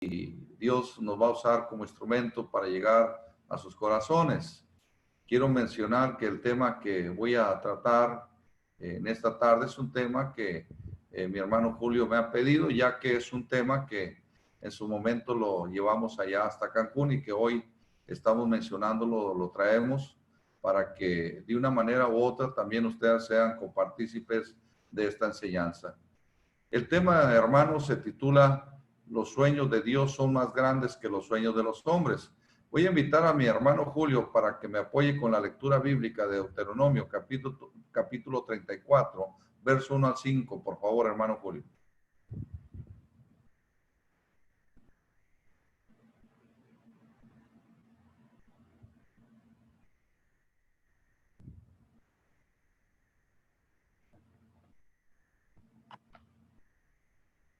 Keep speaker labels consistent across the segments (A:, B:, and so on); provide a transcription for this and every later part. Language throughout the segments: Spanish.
A: Dios nos va a usar como instrumento para llegar a sus corazones. Quiero mencionar que el tema que voy a tratar en esta tarde es un tema que mi hermano Julio me ha pedido, ya que es un tema que en su momento lo llevamos allá hasta Cancún y que hoy estamos mencionándolo, lo traemos para que de una manera u otra también ustedes sean copartícipes de esta enseñanza. El tema, hermanos, se titula "Los sueños de Dios son más grandes que los sueños de los hombres". Voy a invitar a mi hermano Julio para que me apoye con la lectura bíblica de Deuteronomio, capítulo 34, verso 1 al 5. Por favor, hermano Julio.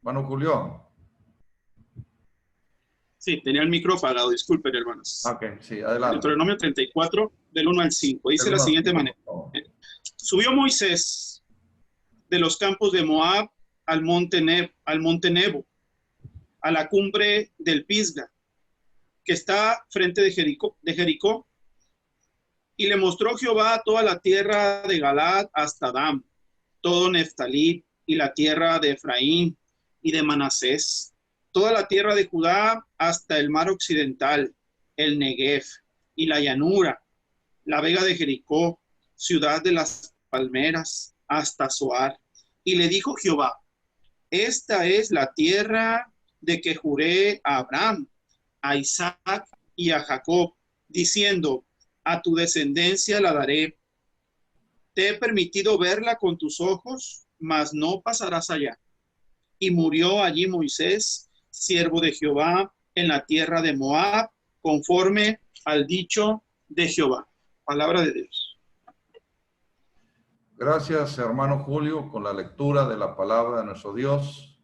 A: Hermano Julio.
B: Sí, tenía el micro apagado, disculpen, hermanos.
A: Ok, sí, adelante.
B: Deuteronomio 34, del 1 al 5. Dice de la siguiente manera. Subió Moisés de los campos de Moab al monte Nebo, a la cumbre del Pisga, que está frente de Jericó, y le mostró Jehová toda la tierra de Galaad hasta Dan, todo Neftalí, y la tierra de Efraín y de Manasés, toda la tierra de Judá hasta el mar occidental, el Negev y la llanura, la vega de Jericó, ciudad de las palmeras, hasta Zoar. Y le dijo Jehová: esta es la tierra de que juré a Abraham, a Isaac y a Jacob, diciendo: a tu descendencia la daré. Te he permitido verla con tus ojos, mas no pasarás allá. Y murió allí Moisés, siervo de Jehová, en la tierra de Moab, conforme al dicho de Jehová. Palabra de Dios.
A: Gracias, hermano Julio, con la lectura de la palabra de nuestro Dios.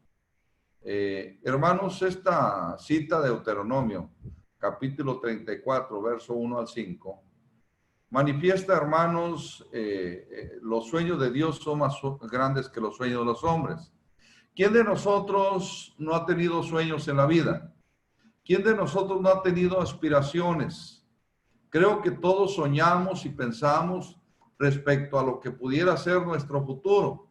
A: Hermanos, esta cita de Deuteronomio, capítulo 34, verso 1 al 5, manifiesta, hermanos, los sueños de Dios son más grandes que los sueños de los hombres. ¿Quién de nosotros no ha tenido sueños en la vida? ¿Quién de nosotros no ha tenido aspiraciones? Creo que todos soñamos y pensamos respecto a lo que pudiera ser nuestro futuro.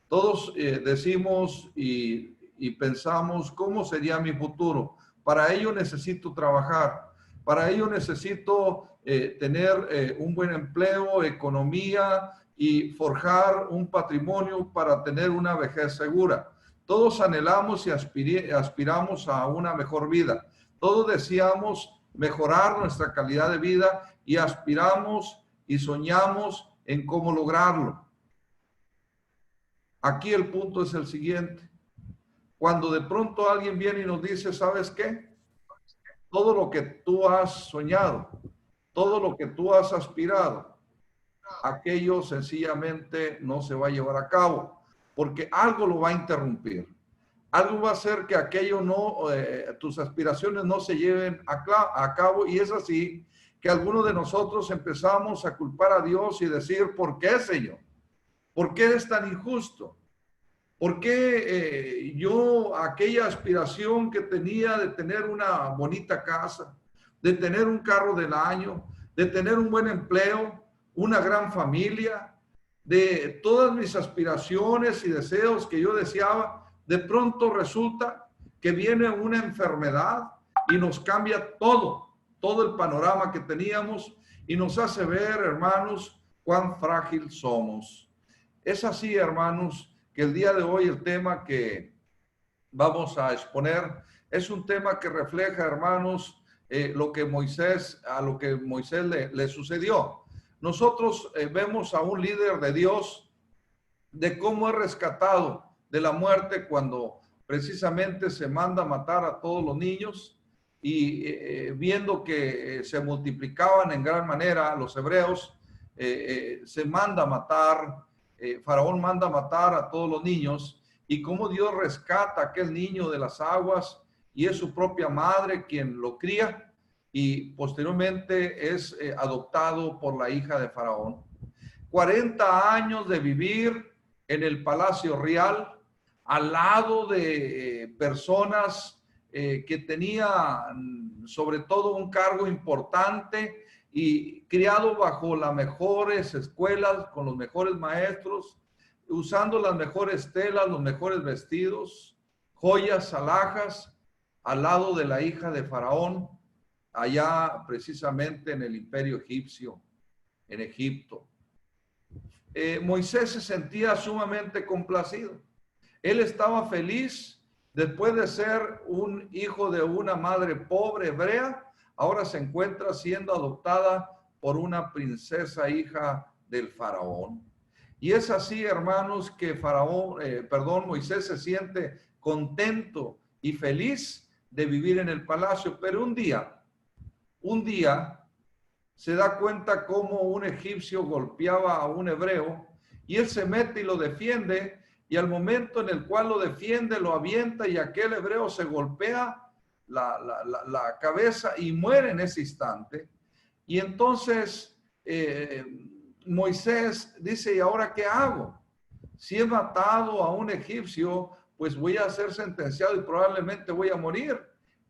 A: Todos decimos y pensamos, ¿cómo sería mi futuro? Para ello necesito trabajar. Para ello necesito tener un buen empleo, economía y forjar un patrimonio para tener una vejez segura. Todos anhelamos y aspiramos a una mejor vida. Todos deseamos mejorar nuestra calidad de vida y aspiramos y soñamos en cómo lograrlo. Aquí el punto es el siguiente. Cuando de pronto alguien viene y nos dice, ¿sabes qué? Todo lo que tú has soñado, todo lo que tú has aspirado, aquello sencillamente no se va a llevar a cabo, porque algo lo va a interrumpir. Algo va a hacer que aquello no, tus aspiraciones no se lleven a cabo, y es así que algunos de nosotros empezamos a culpar a Dios y decir, ¿por qué, Señor? ¿Por qué eres tan injusto? ¿Por qué yo aquella aspiración que tenía de tener una bonita casa, de tener un carro del año, de tener un buen empleo, una gran familia, de todas mis aspiraciones y deseos que yo deseaba, de pronto resulta que viene una enfermedad y nos cambia todo el panorama que teníamos y nos hace ver, hermanos, cuán frágil somos? Es así, hermanos, que el día de hoy el tema que vamos a exponer es un tema que refleja, hermanos, a lo que Moisés le sucedió. Nosotros vemos a un líder de Dios de cómo es rescatado de la muerte cuando precisamente se manda a matar a todos los niños y viendo que se multiplicaban en gran manera los hebreos, se manda a matar, Faraón manda a matar a todos los niños, y cómo Dios rescata a aquel niño de las aguas y es su propia madre quien lo cría y posteriormente es adoptado por la hija de Faraón. 40 años de vivir en el palacio real, al lado de personas que tenía sobre todo un cargo importante y criado bajo las mejores escuelas, con los mejores maestros, usando las mejores telas, los mejores vestidos, joyas, alhajas, al lado de la hija de Faraón, allá precisamente en el imperio egipcio, en Egipto. Moisés se sentía sumamente complacido. Él estaba feliz después de ser un hijo de una madre pobre hebrea. Ahora se encuentra siendo adoptada por una princesa hija del faraón. Y es así, hermanos, que Moisés se siente contento y feliz de vivir en el palacio. Pero un día se da cuenta cómo un egipcio golpeaba a un hebreo y él se mete y lo defiende, y al momento en el cual lo defiende, lo avienta y aquel hebreo se golpea la cabeza y muere en ese instante. Y entonces Moisés dice, ¿y ahora qué hago? Si he matado a un egipcio, pues voy a ser sentenciado y probablemente voy a morir.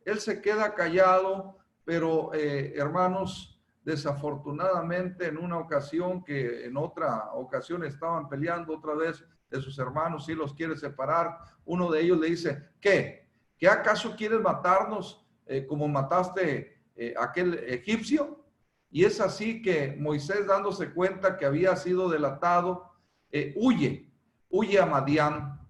A: Él se queda callado, pero hermanos, desafortunadamente en una ocasión que en otra ocasión estaban peleando otra vez de sus hermanos y los quiere separar, uno de ellos le dice, ¿qué acaso quieres matarnos como mataste a aquel egipcio? Y es así que Moisés, dándose cuenta que había sido delatado, huye a Madián,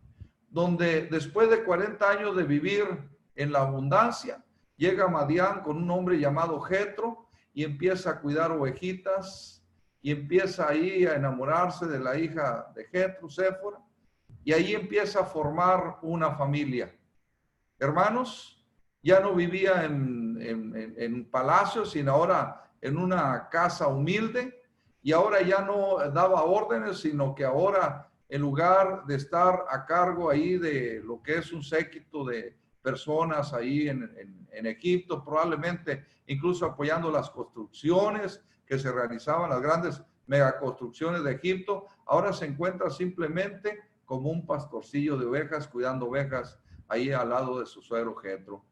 A: donde después de 40 años de vivir en la abundancia, llega a Madián con un hombre llamado Jetro y empieza a cuidar ovejitas y empieza ahí a enamorarse de la hija de Jetro, Séfora, y ahí empieza a formar una familia. Hermanos, ya no vivía en palacio, sino ahora en una casa humilde, y ahora ya no daba órdenes, sino que ahora en lugar de estar a cargo ahí de lo que es un séquito de personas ahí en Egipto, probablemente incluso apoyando las construcciones que se realizaban, las grandes megaconstrucciones de Egipto, ahora se encuentra simplemente como un pastorcillo de ovejas, cuidando ovejas ahí al lado de su suegro Jetro.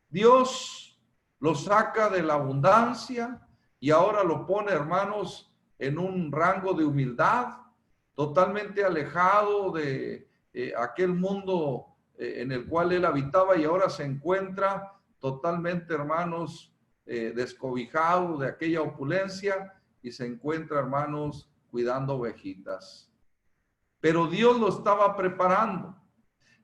A: Dios lo saca de la abundancia y ahora lo pone, hermanos, en un rango de humildad, totalmente alejado de aquel mundo en el cual él habitaba, y ahora se encuentra totalmente, hermanos, descobijado de aquella opulencia y se encuentra, hermanos, cuidando ovejitas. Pero Dios lo estaba preparando.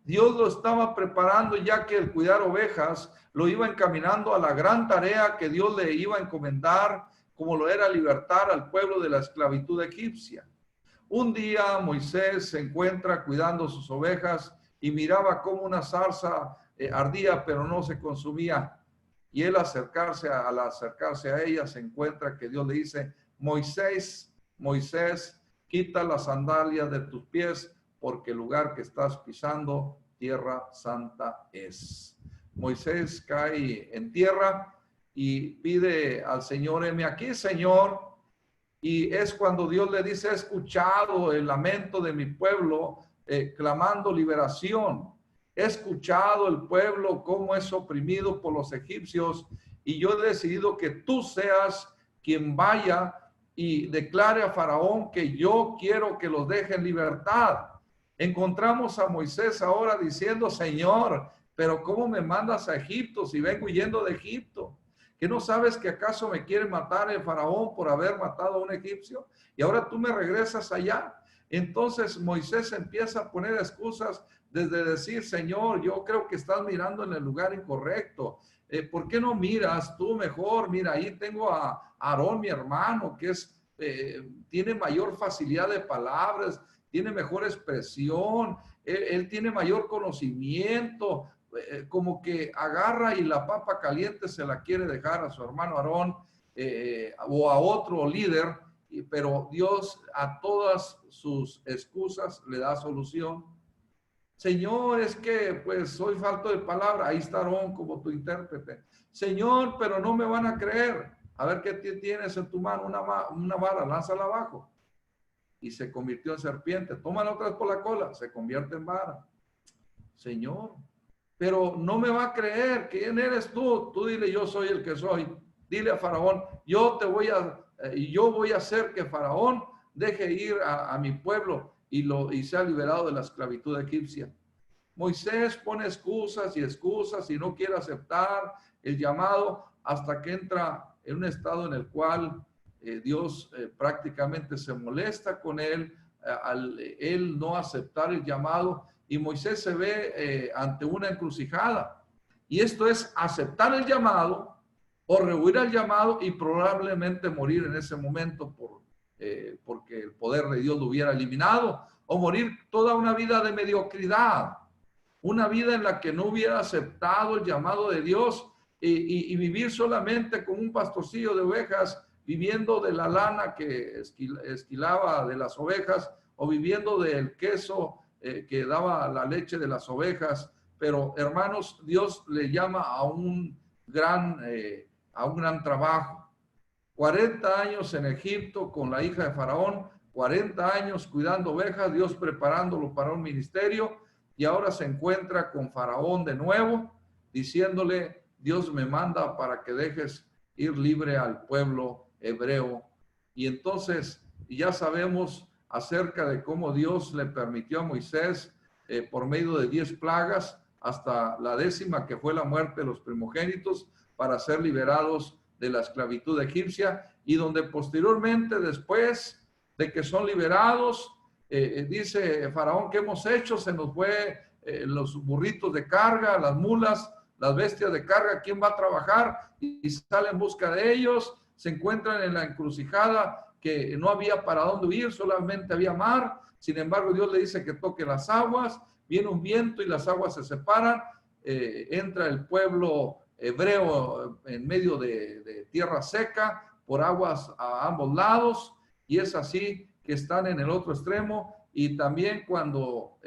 A: Dios lo estaba preparando, ya que el cuidar ovejas lo iba encaminando a la gran tarea que Dios le iba a encomendar, como lo era libertar al pueblo de la esclavitud egipcia. Un día Moisés se encuentra cuidando sus ovejas y miraba cómo una zarza ardía, pero no se consumía. Y él al acercarse a ella, se encuentra que Dios le dice, Moisés, Moisés, quita las sandalias de tus pies, porque el lugar que estás pisando, tierra santa es. Moisés cae en tierra y pide al Señor, heme aquí, Señor. Y es cuando Dios le dice, he escuchado el lamento de mi pueblo, clamando liberación. He escuchado el pueblo cómo es oprimido por los egipcios, y yo he decidido que tú seas quien vaya y declare a Faraón que yo quiero que los deje en libertad. Encontramos a Moisés ahora diciendo, Señor, pero ¿cómo me mandas a Egipto si vengo huyendo de Egipto? ¿Que no sabes que acaso me quiere matar el Faraón por haber matado a un egipcio? Y ahora tú me regresas allá. Entonces Moisés empieza a poner excusas desde decir, Señor, yo creo que estás mirando en el lugar incorrecto. ¿Por qué no miras tú mejor? Mira, ahí tengo a Aarón, mi hermano, que tiene mayor facilidad de palabras, tiene mejor expresión, él tiene mayor conocimiento, como que agarra y la papa caliente se la quiere dejar a su hermano Aarón o a otro líder, pero Dios a todas sus excusas le da solución. Señor, es que pues soy falto de palabra. Ahí está Aarón como tu intérprete. Señor, pero no me van a creer. A ver qué tienes en tu mano, una vara, lánzala abajo. Y se convirtió en serpiente. Tómala otra vez por la cola, se convierte en vara. Señor, pero no me va a creer. ¿Quién eres tú? Tú dile, yo soy el que soy. Dile a Faraón, yo voy a hacer que Faraón deje ir a mi pueblo y sea liberado de la esclavitud egipcia. Moisés pone excusas y no quiere aceptar el llamado hasta que entra en un estado en el cual Dios prácticamente se molesta con él al él no aceptar el llamado, y Moisés se ve ante una encrucijada, y esto es aceptar el llamado o rehuir al llamado y probablemente morir en ese momento porque el poder de Dios lo hubiera eliminado, o morir toda una vida de mediocridad, una vida en la que no hubiera aceptado el llamado de Dios y vivir solamente como un pastorcillo de ovejas, viviendo de la lana que esquilaba de las ovejas, o viviendo del queso que daba la leche de las ovejas. Pero hermanos, Dios le llama a un gran trabajo. 40 años en Egipto con la hija de Faraón, 40 años cuidando ovejas, Dios preparándolo para un ministerio, y ahora se encuentra con Faraón de nuevo, diciéndole, Dios me manda para que dejes ir libre al pueblo hebreo. Y entonces ya sabemos acerca de cómo Dios le permitió a Moisés, por medio de 10 plagas, hasta la 10ª, que fue la muerte de los primogénitos, para ser liberados de la esclavitud egipcia, y donde posteriormente, después de que son liberados, dice Faraón, ¿qué hemos hecho? Se nos fue los burritos de carga, las mulas, las bestias de carga, ¿quién va a trabajar? Y sale en busca de ellos, se encuentran en la encrucijada que no había para dónde huir, solamente había mar. Sin embargo, Dios le dice que toque las aguas, viene un viento y las aguas se separan, entra el pueblo hebreo en medio de tierra seca, por aguas a ambos lados, y es así que están en el otro extremo. Y también cuando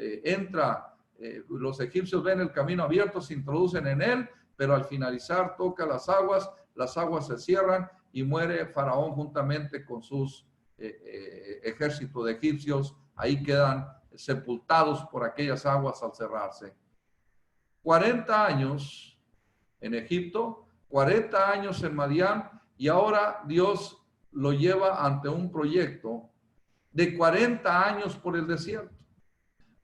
A: los egipcios ven el camino abierto, se introducen en él, pero al finalizar toca las aguas se cierran y muere Faraón juntamente con sus ejércitos de egipcios. Ahí quedan sepultados por aquellas aguas al cerrarse. 40 años en Egipto, 40 años en Madián, y ahora Dios lo lleva ante un proyecto de 40 años por el desierto.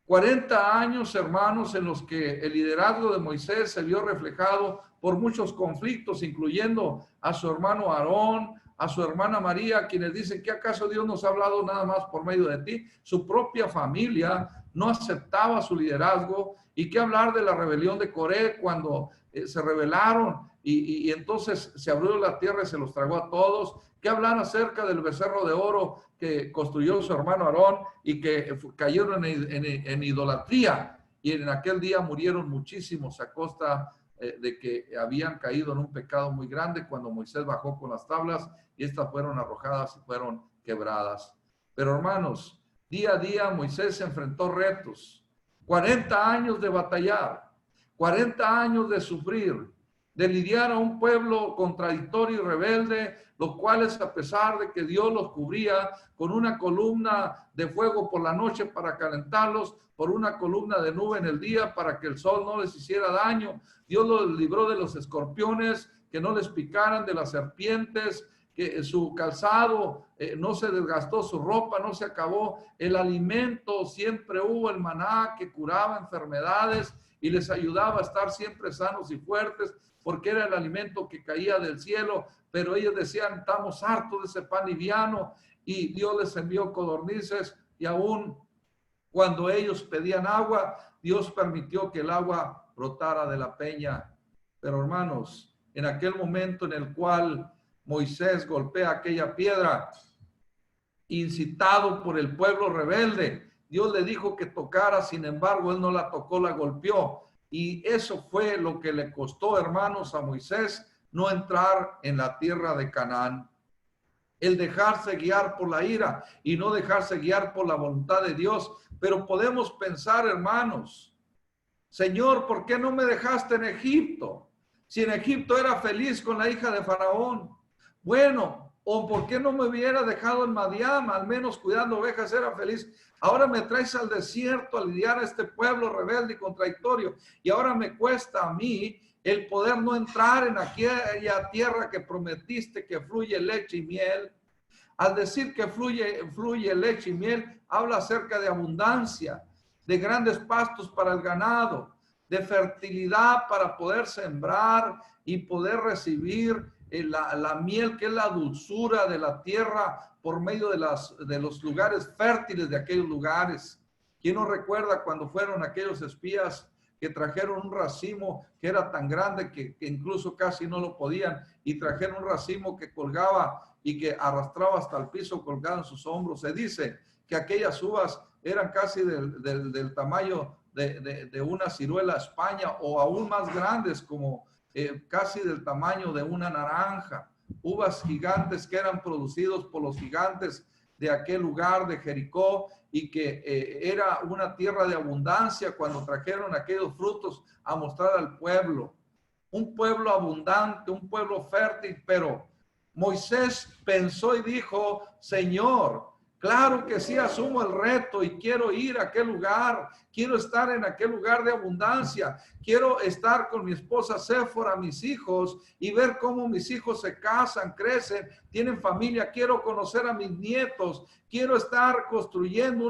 A: 40 años, hermanos, en los que el liderazgo de Moisés se vio reflejado por muchos conflictos, incluyendo a su hermano Aarón, a su hermana María, quienes dicen, ¿qué acaso Dios nos ha hablado nada más por medio de ti? Su propia familia no aceptaba su liderazgo. ¿Y qué hablar de la rebelión de Coré cuando se rebelaron y entonces se abrió la tierra y se los tragó a todos? ¿Qué hablar acerca del becerro de oro que construyó su hermano Aarón y que cayeron en idolatría? Y en aquel día murieron muchísimos a costa de que habían caído en un pecado muy grande cuando Moisés bajó con las tablas y estas fueron arrojadas y fueron quebradas. Pero hermanos, día a día Moisés se enfrentó retos. 40 años de batallar, 40 años de sufrir, de lidiar a un pueblo contradictorio y rebelde, los cuales, a pesar de que Dios los cubría con una columna de fuego por la noche para calentarlos, por una columna de nube en el día para que el sol no les hiciera daño, Dios los libró de los escorpiones, que no les picaran, de las serpientes, que su calzado no se desgastó, su ropa no se acabó, el alimento siempre hubo, el maná que curaba enfermedades y les ayudaba a estar siempre sanos y fuertes, porque era el alimento que caía del cielo. Pero ellos decían, estamos hartos de ese pan liviano, y Dios les envió codornices, y aún cuando ellos pedían agua, Dios permitió que el agua brotara de la peña. Pero hermanos, en aquel momento en el cual Moisés golpea aquella piedra, incitado por el pueblo rebelde, Dios le dijo que tocara, sin embargo, él no la tocó, la golpeó. Y eso fue lo que le costó, hermanos, a Moisés no entrar en la tierra de Canaán. El dejarse guiar por la ira y no dejarse guiar por la voluntad de Dios. Pero podemos pensar, hermanos, Señor, ¿por qué no me dejaste en Egipto? Si en Egipto era feliz con la hija de Faraón. Bueno, ¿O por qué no me hubiera dejado en Madián? Al menos cuidando ovejas era feliz. Ahora me traes al desierto a lidiar a este pueblo rebelde y contradictorio. Y ahora me cuesta a mí el poder no entrar en aquella tierra que prometiste que fluye leche y miel. Al decir que fluye leche y miel, habla acerca de abundancia, de grandes pastos para el ganado, de fertilidad para poder sembrar y poder recibir la miel, que es la dulzura de la tierra por medio de los lugares fértiles de aquellos lugares. ¿Quién no recuerda cuando fueron aquellos espías que trajeron un racimo que era tan grande que incluso casi no lo podían, y trajeron un racimo que colgaba y que arrastraba hasta el piso colgado en sus hombros? Se dice que aquellas uvas eran casi del tamaño de una ciruela España, o aún más grandes, como casi del tamaño de una naranja. Uvas gigantes que eran producidos por los gigantes de aquel lugar de Jericó, y que era una tierra de abundancia cuando trajeron aquellos frutos a mostrar al pueblo. Un pueblo abundante, un pueblo fértil. Pero Moisés pensó y dijo: Señor, claro que sí, asumo el reto y quiero ir a aquel lugar, quiero estar en aquel lugar de abundancia, quiero estar con mi esposa Séfora, mis hijos, y ver cómo mis hijos se casan, crecen, tienen familia, quiero conocer a mis nietos, quiero estar construyendo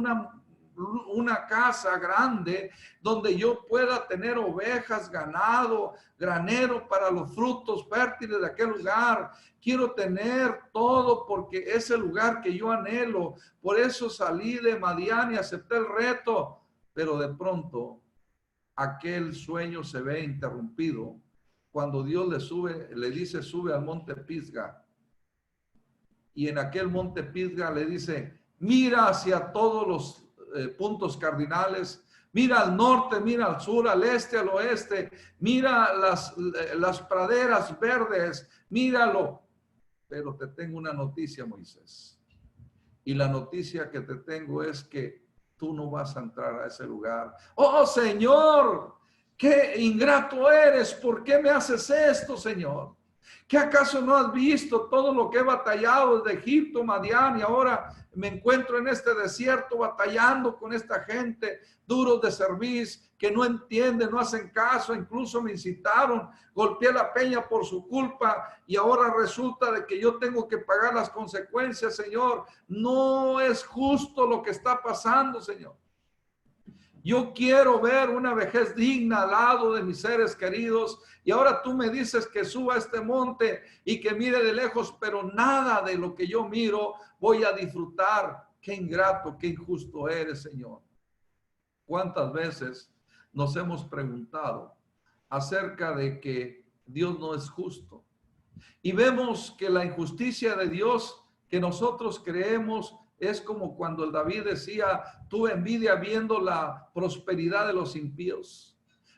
A: una casa grande donde yo pueda tener ovejas, ganado, granero para los frutos fértiles de aquel lugar. Quiero tener todo porque es el lugar que yo anhelo. Por eso salí de Madián y acepté el reto. Pero de pronto aquel sueño se ve interrumpido cuando Dios le dice: sube al monte Pisga. Y en aquel monte Pisga le dice: mira hacia todos los puntos cardinales, mira al norte, mira al sur, al este, al oeste, mira las praderas verdes, míralo. Pero te tengo una noticia, Moisés. Y la noticia que te tengo es que tú no vas a entrar a ese lugar. ¡Oh, Señor! ¡Qué ingrato eres! ¿Por qué me haces esto, Señor? ¿Qué acaso no has visto todo lo que he batallado desde Egipto, Madián, y ahora me encuentro en este desierto batallando con esta gente, duros de cerviz, que no entienden, no hacen caso, incluso me incitaron, golpeé la peña por su culpa y ahora resulta de que yo tengo que pagar las consecuencias, Señor? No es justo lo que está pasando, Señor. Yo quiero ver una vejez digna al lado de mis seres queridos, y ahora tú me dices que suba a este monte y que mire de lejos, pero nada de lo que yo miro voy a disfrutar. Qué ingrato, qué injusto eres, Señor. ¿Cuántas veces nos hemos preguntado acerca de que Dios no es justo? Y vemos que la injusticia de Dios que nosotros creemos es como cuando el David decía: tuve envidia viendo la prosperidad de los impíos.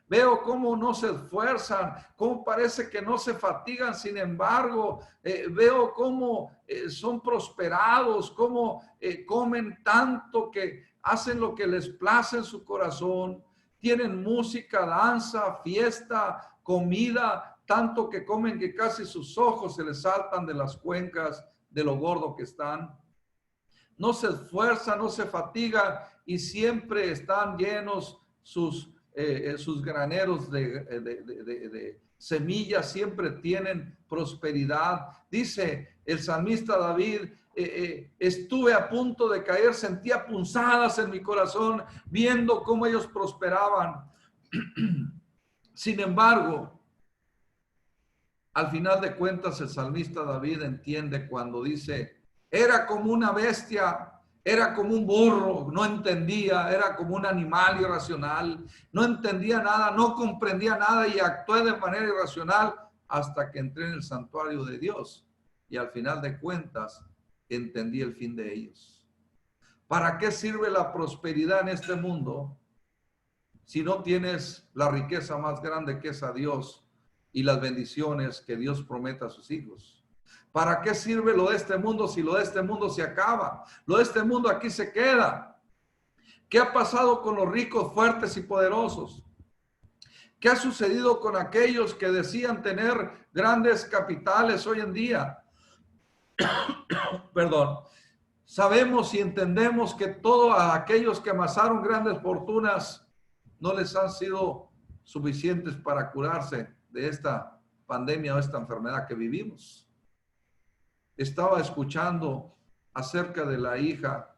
A: Veo cómo no se esfuerzan, cómo parece que no se fatigan, sin embargo, veo cómo son prosperados, cómo comen tanto que hacen lo que les place en su corazón, tienen música, danza, fiesta, comida, tanto que comen que casi sus ojos se les saltan de las cuencas de lo gordo que están. No se esfuerzan, no se fatigan y siempre están llenos sus graneros de semillas, siempre tienen prosperidad. Dice el salmista David: estuve a punto de caer, sentía punzadas en mi corazón viendo cómo ellos prosperaban. Sin embargo, al final de cuentas, el salmista David entiende cuando dice: era como una bestia, era como un burro, no entendía, era como un animal irracional, no entendía nada, no comprendía nada y actué de manera irracional hasta que entré en el santuario de Dios. Y al final de cuentas, entendí el fin de ellos. ¿Para qué sirve la prosperidad en este mundo si no tienes la riqueza más grande que es a Dios y las bendiciones que Dios promete a sus hijos? ¿Para qué sirve lo de este mundo si lo de este mundo se acaba? Lo de este mundo aquí se queda. ¿Qué ha pasado con los ricos, fuertes y poderosos? ¿Qué ha sucedido con aquellos que decían tener grandes capitales hoy en día? perdón, sabemos y entendemos que todos aquellos que amasaron grandes fortunas no les han sido suficientes para curarse de esta pandemia o esta enfermedad que vivimos. Estaba escuchando acerca de la hija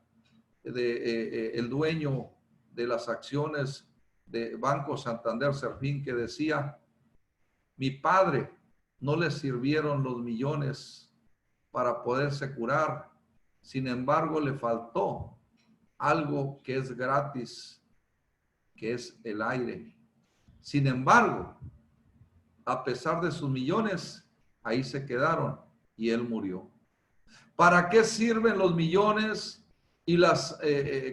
A: de el dueño de las acciones de Banco Santander Serfín, que decía: mi padre no le sirvieron los millones para poderse curar, sin embargo le faltó algo que es gratis, que es el aire. Sin embargo, a pesar de sus millones, ahí se quedaron y él murió. ¿Para qué sirven los millones y las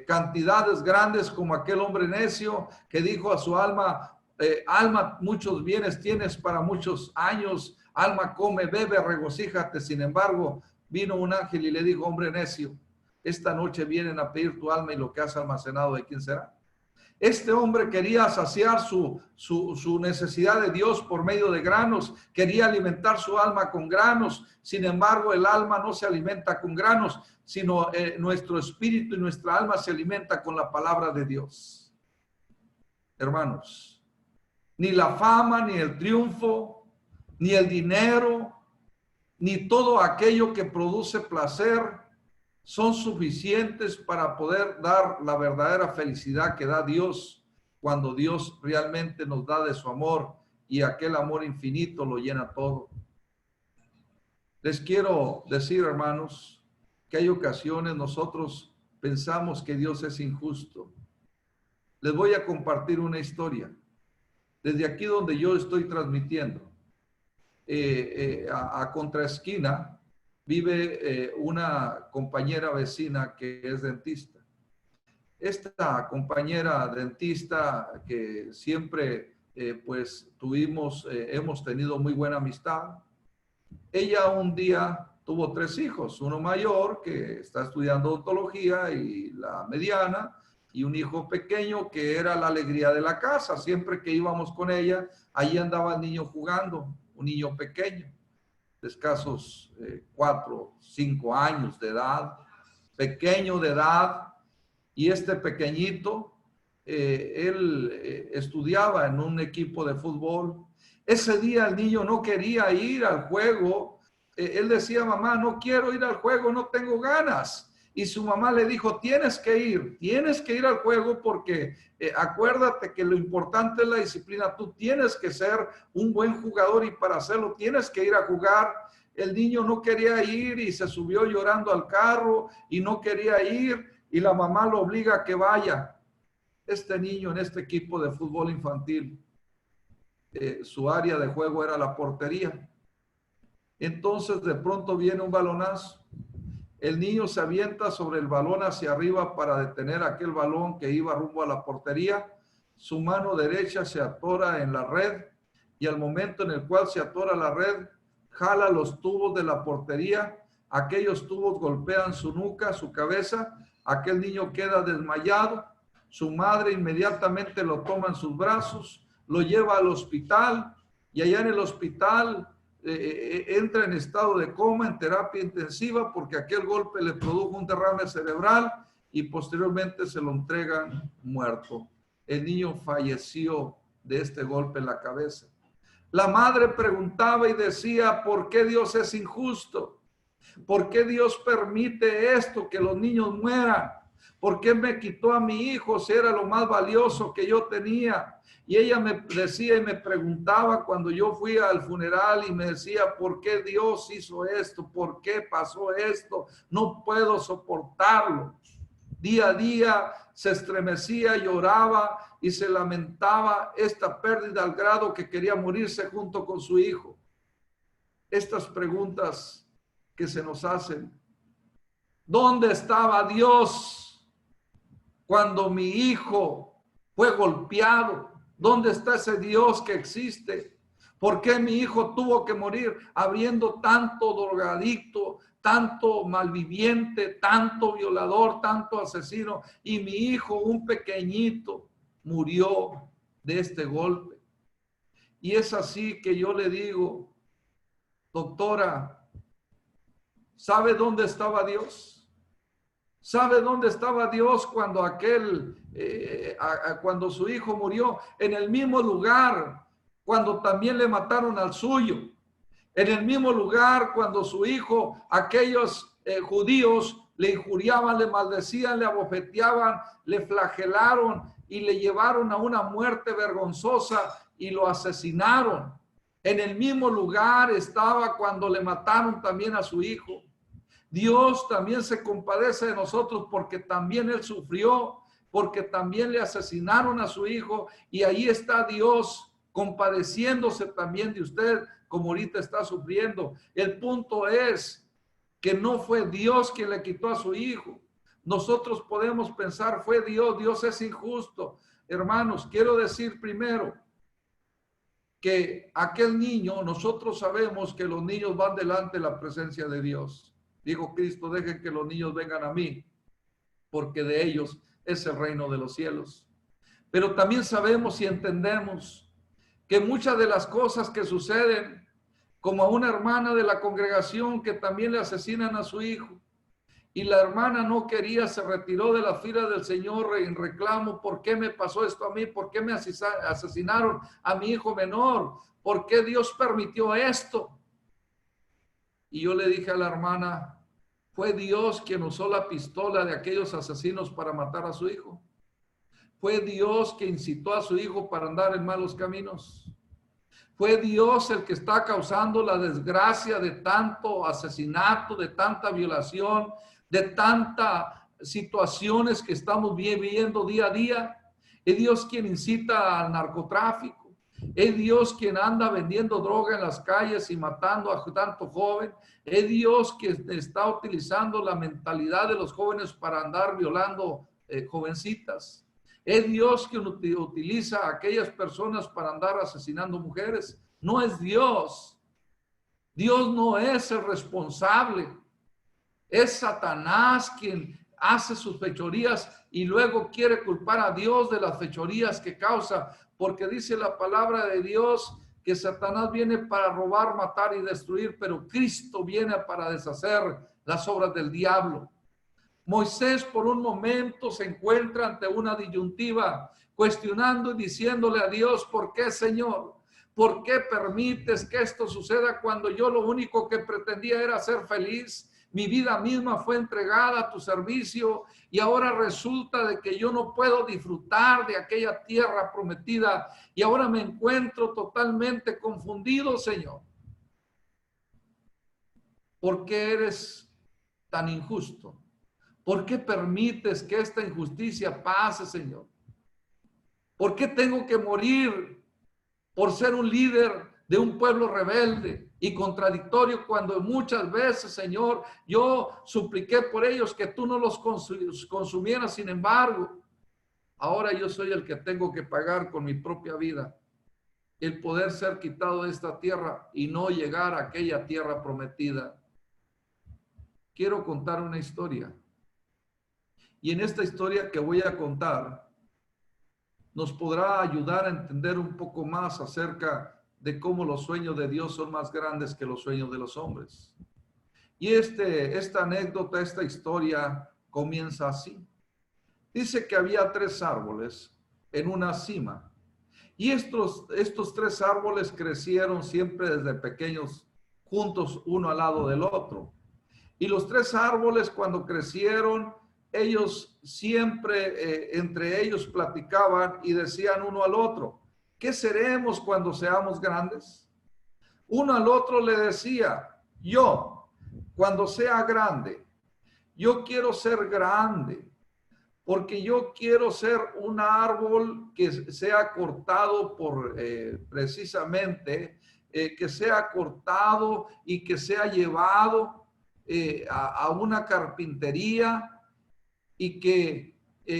A: cantidades grandes, como aquel hombre necio que dijo a su alma: alma, muchos bienes tienes para muchos años, alma, come, bebe, regocíjate? Sin embargo, vino un ángel y le dijo: hombre necio, esta noche vienen a pedir tu alma y lo que has almacenado, ¿de quién será? Este hombre quería saciar su necesidad de Dios por medio de granos, quería alimentar su alma con granos. Sin embargo, el alma no se alimenta con granos, sino nuestro espíritu y nuestra alma se alimenta con la palabra de Dios. Hermanos, ni la fama, ni el triunfo, ni el dinero, ni todo aquello que produce placer son suficientes para poder dar la verdadera felicidad que da Dios, cuando Dios realmente nos da de su amor, y aquel amor infinito lo llena todo. Les quiero decir, hermanos, que hay ocasiones nosotros pensamos que Dios es injusto. Les voy a compartir una historia. Desde aquí donde yo estoy transmitiendo, a contraesquina, vive una compañera vecina que es dentista. Esta compañera dentista, que siempre pues hemos tenido muy buena amistad, ella un día tuvo 3 hijos, uno mayor que está estudiando odontología, y la mediana, y un hijo pequeño que era la alegría de la casa. Siempre que íbamos con ella, ahí andaba el niño jugando, un niño pequeño, de escasos 4, 5 años de edad, pequeño de edad. Y este pequeñito, él estudiaba en un equipo de fútbol. Ese día el niño no quería ir al juego. Él decía: mamá, no quiero ir al juego, no tengo ganas. Y su mamá le dijo: tienes que ir al juego, porque acuérdate que lo importante es la disciplina. Tú tienes que ser un buen jugador, y para hacerlo tienes que ir a jugar. El niño no quería ir y se subió llorando al carro y no quería ir, y la mamá lo obliga a que vaya. Este niño, en este equipo de fútbol infantil, su área de juego era la portería. Entonces de pronto viene un balonazo. El niño se avienta sobre el balón hacia arriba para detener aquel balón que iba rumbo a la portería. Su mano derecha se atora en la red, y al momento en el cual se atora la red, jala los tubos de la portería. Aquellos tubos golpean su nuca, su cabeza. Aquel niño queda desmayado. Su madre inmediatamente lo toma en sus brazos, lo lleva al hospital, y allá en el hospital entra en estado de coma, en terapia intensiva, porque aquel golpe le produjo un derrame cerebral, y posteriormente se lo entregan muerto. El niño falleció de este golpe en la cabeza. La madre preguntaba y decía: ¿por qué Dios es injusto? ¿Por qué Dios permite esto, que los niños mueran? ¿Por qué me quitó a mi hijo si era lo más valioso que yo tenía? Y ella me decía y me preguntaba cuando yo fui al funeral, y me decía: ¿por qué Dios hizo esto? ¿Por qué pasó esto? No puedo soportarlo. Día a día se estremecía, lloraba y se lamentaba esta pérdida, al grado que quería morirse junto con su hijo. Estas preguntas que se nos hacen: ¿dónde estaba Dios cuando mi hijo fue golpeado? ¿Dónde está ese Dios que existe? ¿Por qué mi hijo tuvo que morir habiendo tanto drogadicto, tanto malviviente, tanto violador, tanto asesino? Y mi hijo, un pequeñito, murió de este golpe. Y es así que yo le digo: doctora, ¿Sabe dónde estaba Dios? ¿Sabe dónde estaba Dios cuando cuando su hijo murió? En el mismo lugar, cuando también le mataron al suyo. En el mismo lugar, cuando su hijo, aquellos judíos le injuriaban, le maldecían, le abofeteaban, le flagelaron y le llevaron a una muerte vergonzosa y lo asesinaron. En el mismo lugar estaba cuando le mataron también a su hijo. Dios también se compadece de nosotros porque también Él sufrió, porque también le asesinaron a su hijo, y ahí está Dios compadeciéndose también de usted, como ahorita está sufriendo. El punto es que no fue Dios quien le quitó a su hijo. Nosotros podemos pensar, fue Dios, Dios es injusto. Hermanos, quiero decir primero que aquel niño, nosotros sabemos que los niños van delante de la presencia de Dios. Dijo Cristo, dejen que los niños vengan a mí, porque de ellos es el reino de los cielos. Pero también sabemos y entendemos que muchas de las cosas que suceden, como a una hermana de la congregación que también le asesinan a su hijo, y la hermana no quería, se retiró de la fila del Señor en reclamo, ¿por qué me pasó esto a mí? ¿Por qué me asesinaron a mi hijo menor? ¿Por qué Dios permitió esto? Y yo le dije a la hermana, fue Dios quien usó la pistola de aquellos asesinos para matar a su hijo. Fue Dios que incitó a su hijo para andar en malos caminos. Fue Dios el que está causando la desgracia de tanto asesinato, de tanta violación, de tantas situaciones que estamos viviendo día a día. Es Dios quien incita al narcotráfico. Es Dios quien anda vendiendo droga en las calles y matando a tanto joven. Es Dios quien está utilizando la mentalidad de los jóvenes para andar violando jovencitas. Es Dios quien utiliza a aquellas personas para andar asesinando mujeres. No es Dios. Dios no es el responsable. Es Satanás quien hace sus fechorías y luego quiere culpar a Dios de las fechorías que causa, porque dice la palabra de Dios que Satanás viene para robar, matar y destruir, pero Cristo viene para deshacer las obras del diablo. Moisés por un momento se encuentra ante una disyuntiva, cuestionando y diciéndole a Dios, ¿por qué, Señor? ¿Por qué permites que esto suceda cuando yo lo único que pretendía era ser feliz? Mi vida misma fue entregada a tu servicio y ahora resulta de que yo no puedo disfrutar de aquella tierra prometida y ahora me encuentro totalmente confundido, Señor. ¿Por qué eres tan injusto? ¿Por qué permites que esta injusticia pase, Señor? ¿Por qué tengo que morir por ser un líder de un pueblo rebelde y contradictorio cuando muchas veces, Señor, yo supliqué por ellos que tú no los consumieras? Sin embargo, ahora yo soy el que tengo que pagar con mi propia vida el poder ser quitado de esta tierra y no llegar a aquella tierra prometida. Quiero contar una historia. Y en esta historia que voy a contar, nos podrá ayudar a entender un poco más acerca de cómo los sueños de Dios son más grandes que los sueños de los hombres. Y esta anécdota, esta historia comienza así. Dice que había 3 árboles en una cima. Y estos 3 árboles crecieron siempre desde pequeños, juntos uno al lado del otro. Y los 3 árboles cuando crecieron, ellos siempre entre ellos platicaban y decían uno al otro, ¿qué seremos cuando seamos grandes? Uno al otro le decía, yo, cuando sea grande, yo quiero ser grande, porque yo quiero ser un árbol que sea cortado por precisamente, que sea cortado y que sea llevado a una carpintería y que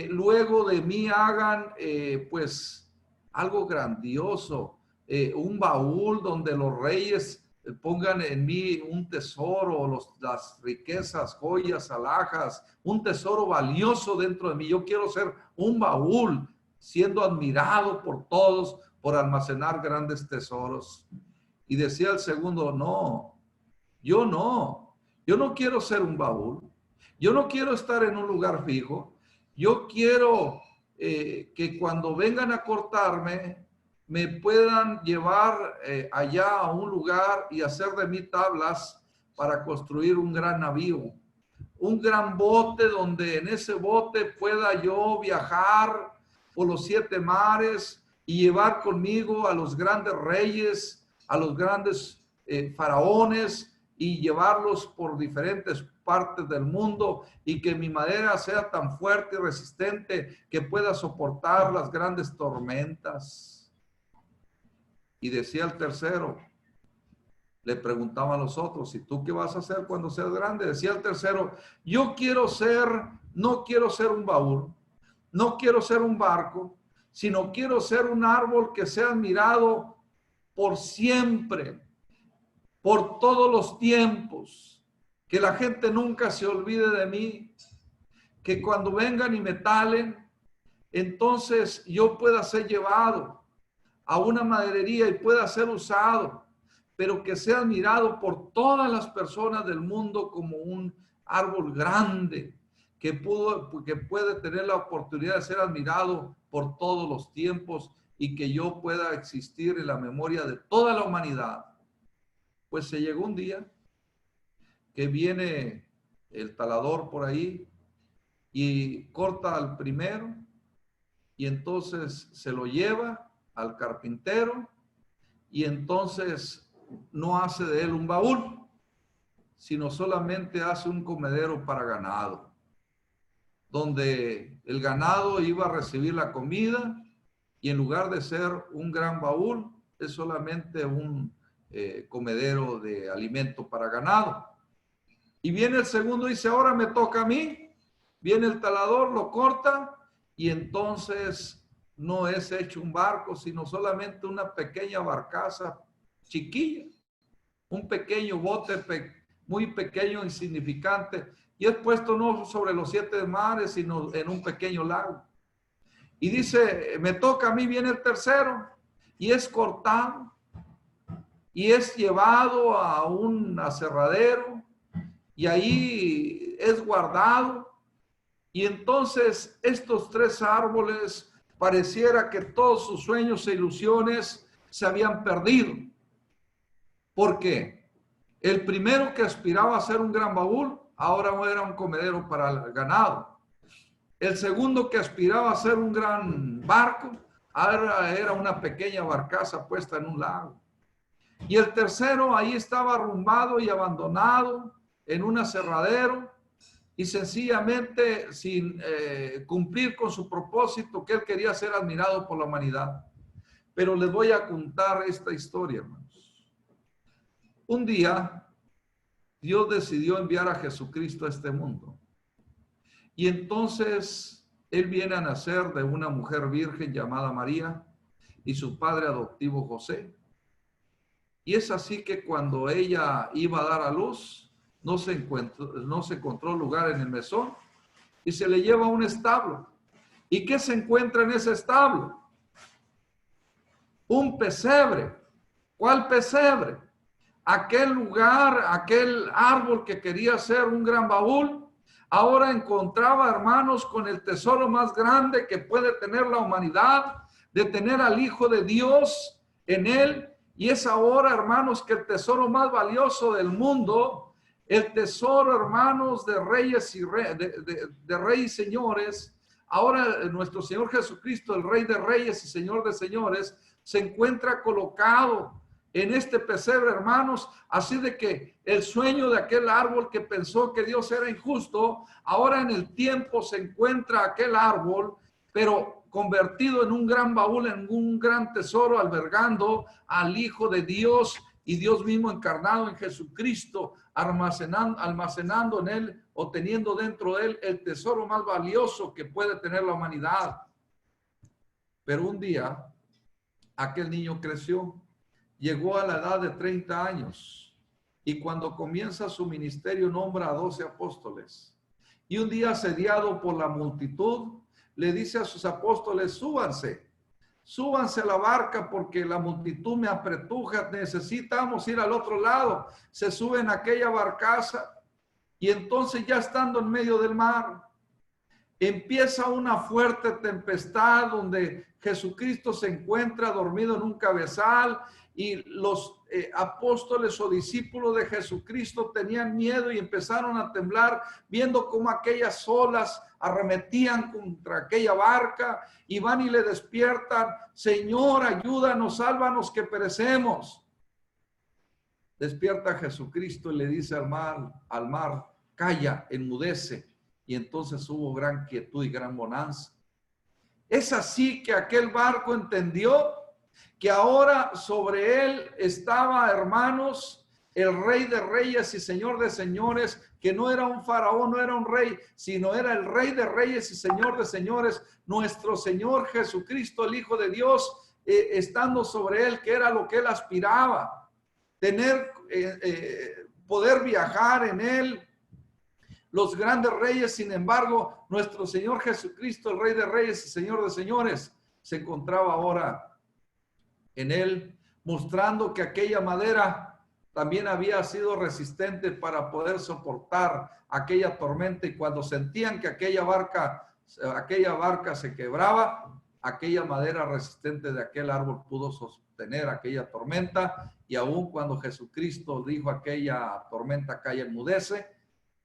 A: luego de mí hagan pues algo grandioso, un baúl donde los reyes pongan en mí un tesoro, las riquezas, joyas, alhajas, un tesoro valioso dentro de mí. Yo quiero ser un baúl, siendo admirado por todos por almacenar grandes tesoros. Y decía el segundo, no, yo no. Yo no quiero ser un baúl. Yo no quiero estar en un lugar fijo. Yo quiero que cuando vengan a cortarme, me puedan llevar allá a un lugar y hacer de mí tablas para construir un gran navío, un gran bote donde en ese bote pueda yo viajar por los 7 mares y llevar conmigo a los grandes reyes, a los grandes faraones, y llevarlos por diferentes partes del mundo, y que mi madera sea tan fuerte y resistente que pueda soportar las grandes tormentas. Y decía el tercero, le preguntaban a los otros, ¿y tú qué vas a hacer cuando seas grande? Decía el tercero, no quiero ser un baúl, no quiero ser un barco, sino quiero ser un árbol que sea admirado por siempre, por todos los tiempos, que la gente nunca se olvide de mí, que cuando vengan y me talen, entonces yo pueda ser llevado a una maderería y pueda ser usado, pero que sea admirado por todas las personas del mundo como un árbol grande, que puede tener la oportunidad de ser admirado por todos los tiempos y que yo pueda existir en la memoria de toda la humanidad. Pues se llegó un día que viene el talador por ahí y corta al primero, y entonces se lo lleva al carpintero, y entonces no hace de él un baúl, sino solamente hace un comedero para ganado, donde el ganado iba a recibir la comida, y en lugar de ser un gran baúl, es solamente un comedero de alimento para ganado. Y viene el segundo y dice, ahora me toca a mí. Viene el talador, lo corta, y entonces no es hecho un barco, sino solamente una pequeña barcaza chiquilla, un pequeño bote muy pequeño, insignificante, y es puesto no sobre los 7 mares, sino en un pequeño lago. Y dice, me toca a mí, viene el tercero, y es cortado, y es llevado a un aserradero, y ahí es guardado. Y entonces estos 3 árboles pareciera que todos sus sueños e ilusiones se habían perdido. ¿Por qué? El primero que aspiraba a ser un gran baúl, ahora era un comedero para el ganado. El segundo que aspiraba a ser un gran barco, ahora era una pequeña barcaza puesta en un lago. Y el tercero ahí estaba arrumbado y abandonado en un aserradero, y sencillamente sin cumplir con su propósito, que él quería ser admirado por la humanidad. Pero les voy a contar esta historia, hermanos. Un día, Dios decidió enviar a Jesucristo a este mundo. Y entonces, él viene a nacer de una mujer virgen llamada María y su padre adoptivo José. Y es así que cuando ella iba a dar a luz, no se encontró lugar en el mesón, y se le lleva a un establo. ¿Y qué se encuentra en ese establo? Un pesebre. ¿Cuál pesebre? Aquel lugar, aquel árbol que quería ser un gran baúl, ahora encontraba, hermanos, con el tesoro más grande que puede tener la humanidad, de tener al Hijo de Dios en él. Y es ahora, hermanos, que el tesoro más valioso del mundo, el tesoro, hermanos, de reyes y de reyes y señores, ahora nuestro Señor Jesucristo, el Rey de Reyes y Señor de Señores, se encuentra colocado en este pesebre, hermanos. Así de que el sueño de aquel árbol que pensó que Dios era injusto, ahora en el tiempo se encuentra aquel árbol, pero convertido en un gran baúl, en un gran tesoro, albergando al Hijo de Dios, y Dios mismo encarnado en Jesucristo, almacenando en él, o teniendo dentro de él el tesoro más valioso que puede tener la humanidad. Pero un día, aquel niño creció, llegó a la edad de 30 años, y cuando comienza su ministerio nombra a 12 apóstoles. Y un día, asediado por la multitud, le dice a sus apóstoles, súbanse a la barca porque la multitud me apretuja, necesitamos ir al otro lado. Se suben a aquella barcaza Y entonces, ya estando en medio del mar, empieza una fuerte tempestad donde Jesucristo se encuentra dormido en un cabezal, y los apóstoles o discípulos de Jesucristo tenían miedo y empezaron a temblar, viendo cómo aquellas olas arremetían contra aquella barca, y van y le despiertan: Señor, ayúdanos, sálvanos, que perecemos. Despierta Jesucristo y le dice al mar, calla, enmudece. Y entonces hubo gran quietud y gran bonanza. Es así que aquel barco entendió que ahora sobre él estaba, hermanos, el Rey de Reyes y Señor de Señores, que no era un faraón, no era un rey, sino era el Rey de Reyes y Señor de Señores, nuestro Señor Jesucristo, el Hijo de Dios, estando sobre él, que era lo que él aspiraba, tener, poder viajar en él. Los grandes reyes, sin embargo, nuestro Señor Jesucristo, el Rey de Reyes y Señor de Señores, se encontraba ahora en él, mostrando que aquella madera también había sido resistente para poder soportar aquella tormenta, y cuando sentían que aquella barca se quebraba, aquella madera resistente de aquel árbol pudo sostener aquella tormenta. Y aun cuando Jesucristo dijo aquella tormenta calla, enmudece,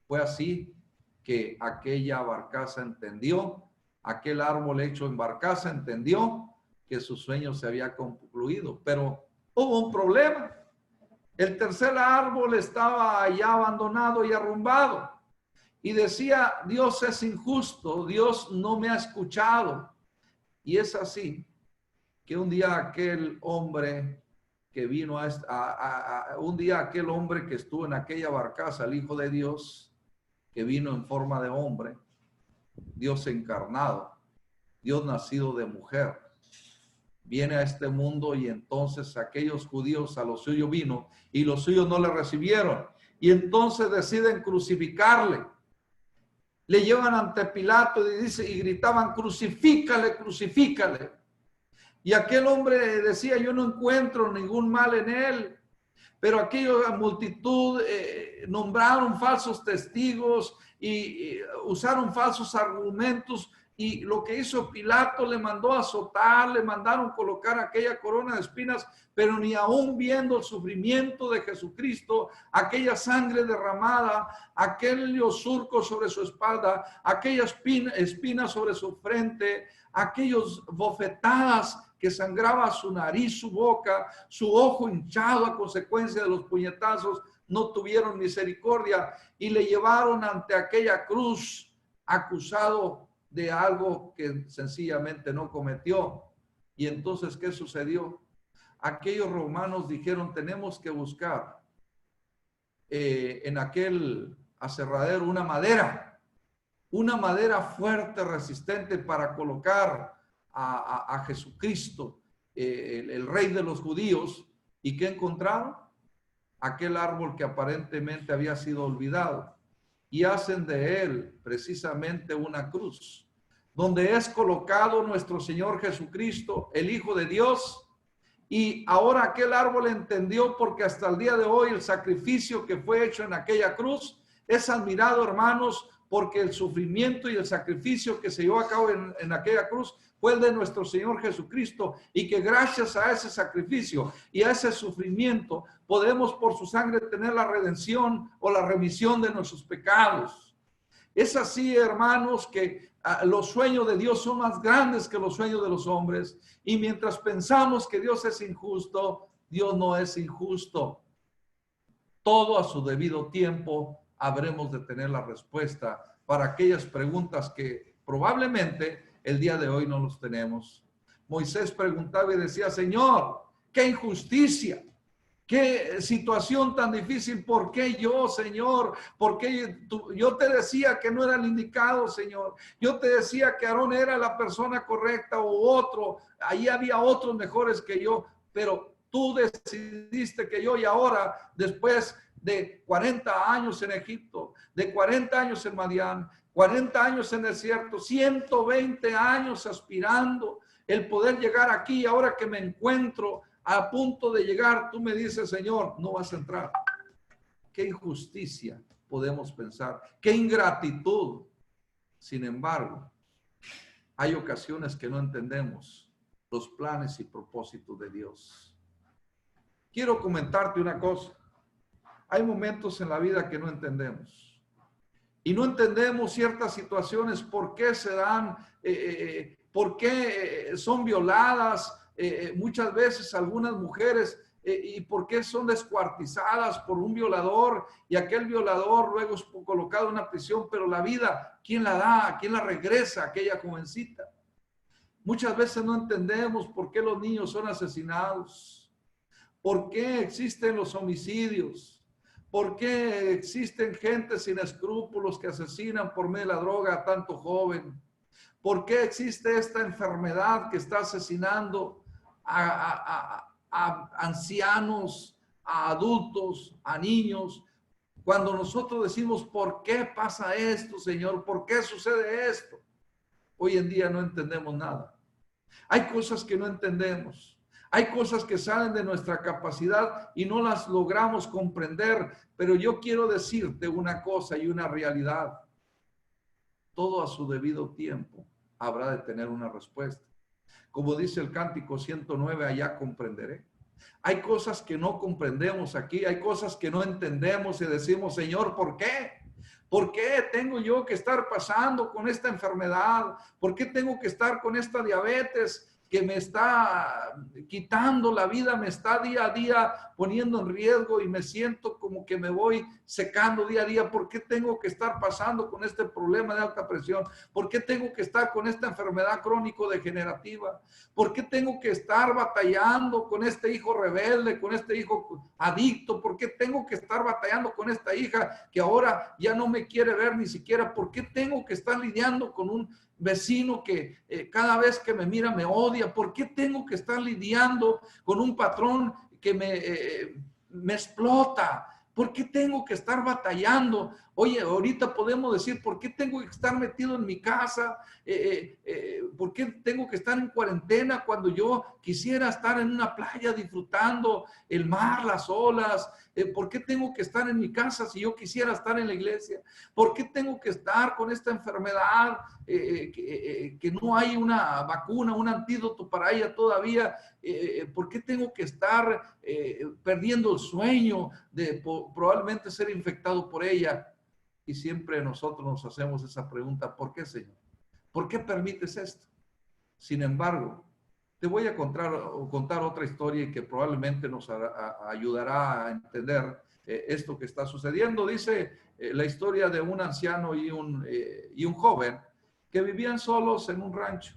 A: fue así que aquella barcaza entendió, aquel árbol hecho en barcaza entendió que su sueño se había concluido. Pero hubo un problema. El tercer árbol estaba ya abandonado y arrumbado. Y decía: Dios es injusto, Dios no me ha escuchado. Y es así que un día aquel hombre que vino un día aquel hombre que estuvo en aquella barcaza, el Hijo de Dios, que vino en forma de hombre, Dios encarnado, Dios nacido de mujer, viene a este mundo. Y entonces aquellos judíos, a los suyos vino, y los suyos no le recibieron, y entonces deciden crucificarle. Le llevan ante Pilato y gritaban: crucifícale, crucifícale. Y aquel hombre decía: yo no encuentro ningún mal en él. Pero aquella multitud nombraron falsos testigos y usaron falsos argumentos. Y lo que hizo Pilato, le mandó azotar, le mandaron colocar aquella corona de espinas, pero ni aún viendo el sufrimiento de Jesucristo, aquella sangre derramada, aquellos surcos sobre su espalda, aquella espina sobre su frente, aquellos bofetadas que sangraba su nariz, su boca, su ojo hinchado a consecuencia de los puñetazos, no tuvieron misericordia y le llevaron ante aquella cruz acusado de algo que sencillamente no cometió. Y entonces, ¿qué sucedió? Aquellos romanos dijeron: tenemos que buscar en aquel aserradero una madera fuerte, resistente, para colocar a Jesucristo, el Rey de los judíos. ¿Y qué encontraron? Aquel árbol que aparentemente había sido olvidado, y hacen de él precisamente una cruz, donde es colocado nuestro Señor Jesucristo, el Hijo de Dios. Y ahora aquel árbol entendió, porque hasta el día de hoy el sacrificio que fue hecho en aquella cruz es admirado, hermanos, porque el sufrimiento y el sacrificio que se llevó a cabo en aquella cruz fue el de nuestro Señor Jesucristo, y que gracias a ese sacrificio y a ese sufrimiento podemos por su sangre tener la redención o la remisión de nuestros pecados. Es así, hermanos, que los sueños de Dios son más grandes que los sueños de los hombres, y mientras pensamos que Dios es injusto, Dios no es injusto. Todo a su debido tiempo habremos de tener la respuesta para aquellas preguntas que probablemente el día de hoy no los tenemos. Moisés preguntaba y decía: Señor, qué injusticia, qué situación tan difícil. ¿Por qué yo, Señor? ¿Por qué yo te decía que no era el indicado, Señor? Yo te decía que Aarón era la persona correcta, o otro, ahí había otros mejores que yo, pero tú decidiste que yo. Y ahora, después de 40 años en Egipto, de 40 años en Madián, 40 años en el desierto, 120 años aspirando el poder llegar aquí, ahora que me encuentro a punto de llegar, tú me dices: Señor, no vas a entrar. Qué injusticia, podemos pensar. ¡Qué ingratitud! Sin embargo, hay ocasiones que no entendemos los planes y propósitos de Dios. Quiero comentarte una cosa. Hay momentos en la vida que no entendemos. Y no entendemos ciertas situaciones, por qué se dan, por qué son violadas muchas veces algunas mujeres y por qué son descuartizadas por un violador y aquel violador luego es colocado en una prisión, pero la vida, ¿quién la da? ¿Quién la regresa a aquella jovencita? Muchas veces no entendemos por qué los niños son asesinados, por qué existen los homicidios. ¿Por qué existen gente sin escrúpulos que asesinan por medio de la droga a tanto joven? ¿Por qué existe esta enfermedad que está asesinando a ancianos, a adultos, a niños? Cuando nosotros decimos, ¿por qué pasa esto, Señor? ¿Por qué sucede esto? Hoy en día no entendemos nada. Hay cosas que no entendemos. Hay cosas que salen de nuestra capacidad y no las logramos comprender, pero yo quiero decirte una cosa y una realidad. Todo a su debido tiempo habrá de tener una respuesta. Como dice el Cántico 109, allá comprenderé. Hay cosas que no comprendemos aquí, hay cosas que no entendemos y decimos, Señor, ¿por qué? ¿Por qué tengo yo que estar pasando con esta enfermedad? ¿Por qué tengo que estar con esta diabetes que me está quitando la vida, me está día a día poniendo en riesgo y me siento como que me voy secando día a día? ¿Por qué tengo que estar pasando con este problema de alta presión? ¿Por qué tengo que estar con esta enfermedad crónico-degenerativa? ¿Por qué tengo que estar batallando con este hijo rebelde, con este hijo adicto? ¿Por qué tengo que estar batallando con esta hija que ahora ya no me quiere ver ni siquiera? ¿Por qué tengo que estar lidiando con un vecino que cada vez que me mira me odia? ¿Por qué tengo que estar lidiando con un patrón que me explota? ¿Por qué tengo que estar batallando? Oye, ahorita podemos decir, ¿por qué tengo que estar metido en mi casa? ¿Por qué tengo que estar en cuarentena cuando yo quisiera estar en una playa disfrutando el mar, las olas? ¿Por qué tengo que estar en mi casa si yo quisiera estar en la iglesia? ¿Por qué tengo que estar con esta enfermedad que no hay una vacuna, un antídoto para ella todavía? ¿Por qué tengo que estar perdiendo el sueño de probablemente ser infectado por ella? Y siempre nosotros nos hacemos esa pregunta, ¿por qué, Señor? ¿Por qué permites esto? Sin embargo, te voy a contar otra historia que probablemente nos ayudará a entender esto que está sucediendo. Dice la historia de un anciano y un joven que vivían solos en un rancho.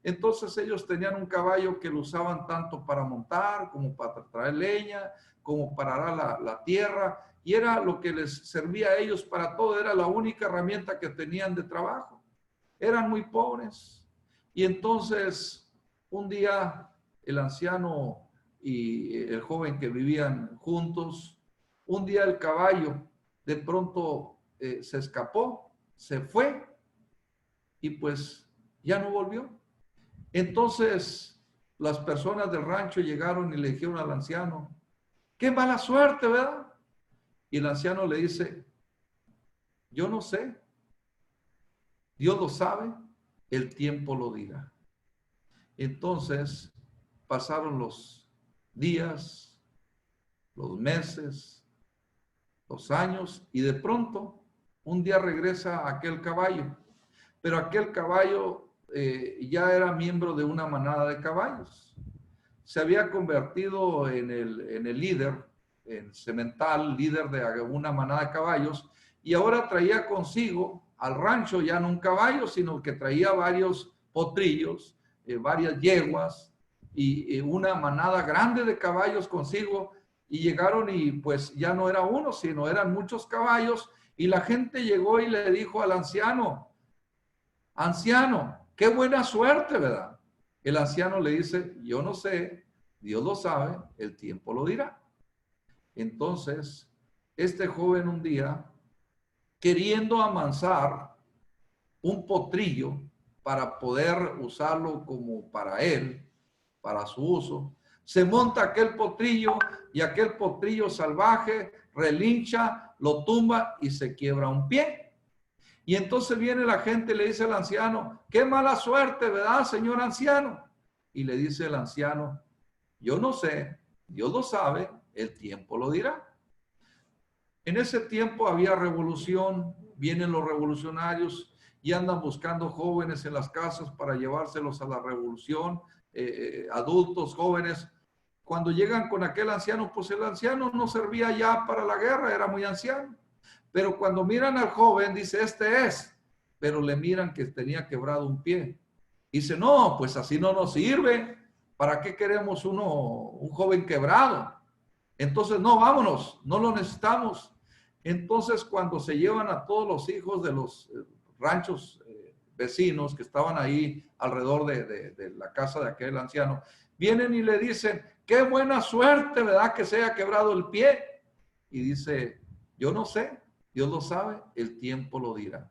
A: Entonces ellos tenían un caballo que lo usaban tanto para montar como para traer leña, como para arar la tierra, y era lo que les servía a ellos para todo, era la única herramienta que tenían de trabajo. Eran muy pobres. Y entonces un día el anciano y el joven que vivían juntos, un día el caballo de pronto se escapó, se fue y pues ya no volvió. Entonces las personas del rancho llegaron y le dijeron al anciano, qué mala suerte, ¿verdad? Y el anciano le dice, yo no sé, Dios lo sabe, el tiempo lo dirá. Entonces pasaron los días, los meses, los años y de pronto un día regresa aquel caballo, pero aquel caballo ya era miembro de una manada de caballos. Se había convertido en el líder, en semental, líder de una manada de caballos, y ahora traía consigo al rancho ya no un caballo, sino que traía varios potrillos, varias yeguas y una manada grande de caballos consigo, y llegaron y pues ya no era uno, sino eran muchos caballos, y la gente llegó y le dijo al anciano, anciano, qué buena suerte, ¿verdad? El anciano le dice, yo no sé, Dios lo sabe, el tiempo lo dirá. Entonces, este joven un día, queriendo amansar un potrillo para poder usarlo como para él, para su uso, se monta aquel potrillo, y aquel potrillo salvaje relincha, lo tumba y se quiebra un pie. Y entonces viene la gente y le dice al anciano, qué mala suerte, ¿verdad, señor anciano? Y le dice el anciano, yo no sé, Dios lo sabe, el tiempo lo dirá. En ese tiempo había revolución, vienen los revolucionarios y andan buscando jóvenes en las casas para llevárselos a la revolución, adultos, jóvenes. Cuando llegan con aquel anciano, pues el anciano no servía ya para la guerra, era muy anciano. Pero cuando miran al joven, dice, este es, pero le miran que tenía quebrado un pie. Dice, no, pues así no nos sirve. ¿Para qué queremos un joven quebrado? Entonces, no, vámonos, no lo necesitamos. Entonces, cuando se llevan a todos los hijos de los ranchos vecinos que estaban ahí alrededor de la casa de aquel anciano, vienen y le dicen, qué buena suerte, ¿verdad? Que se haya quebrado el pie. Y dice, yo no sé, Dios lo sabe, el tiempo lo dirá.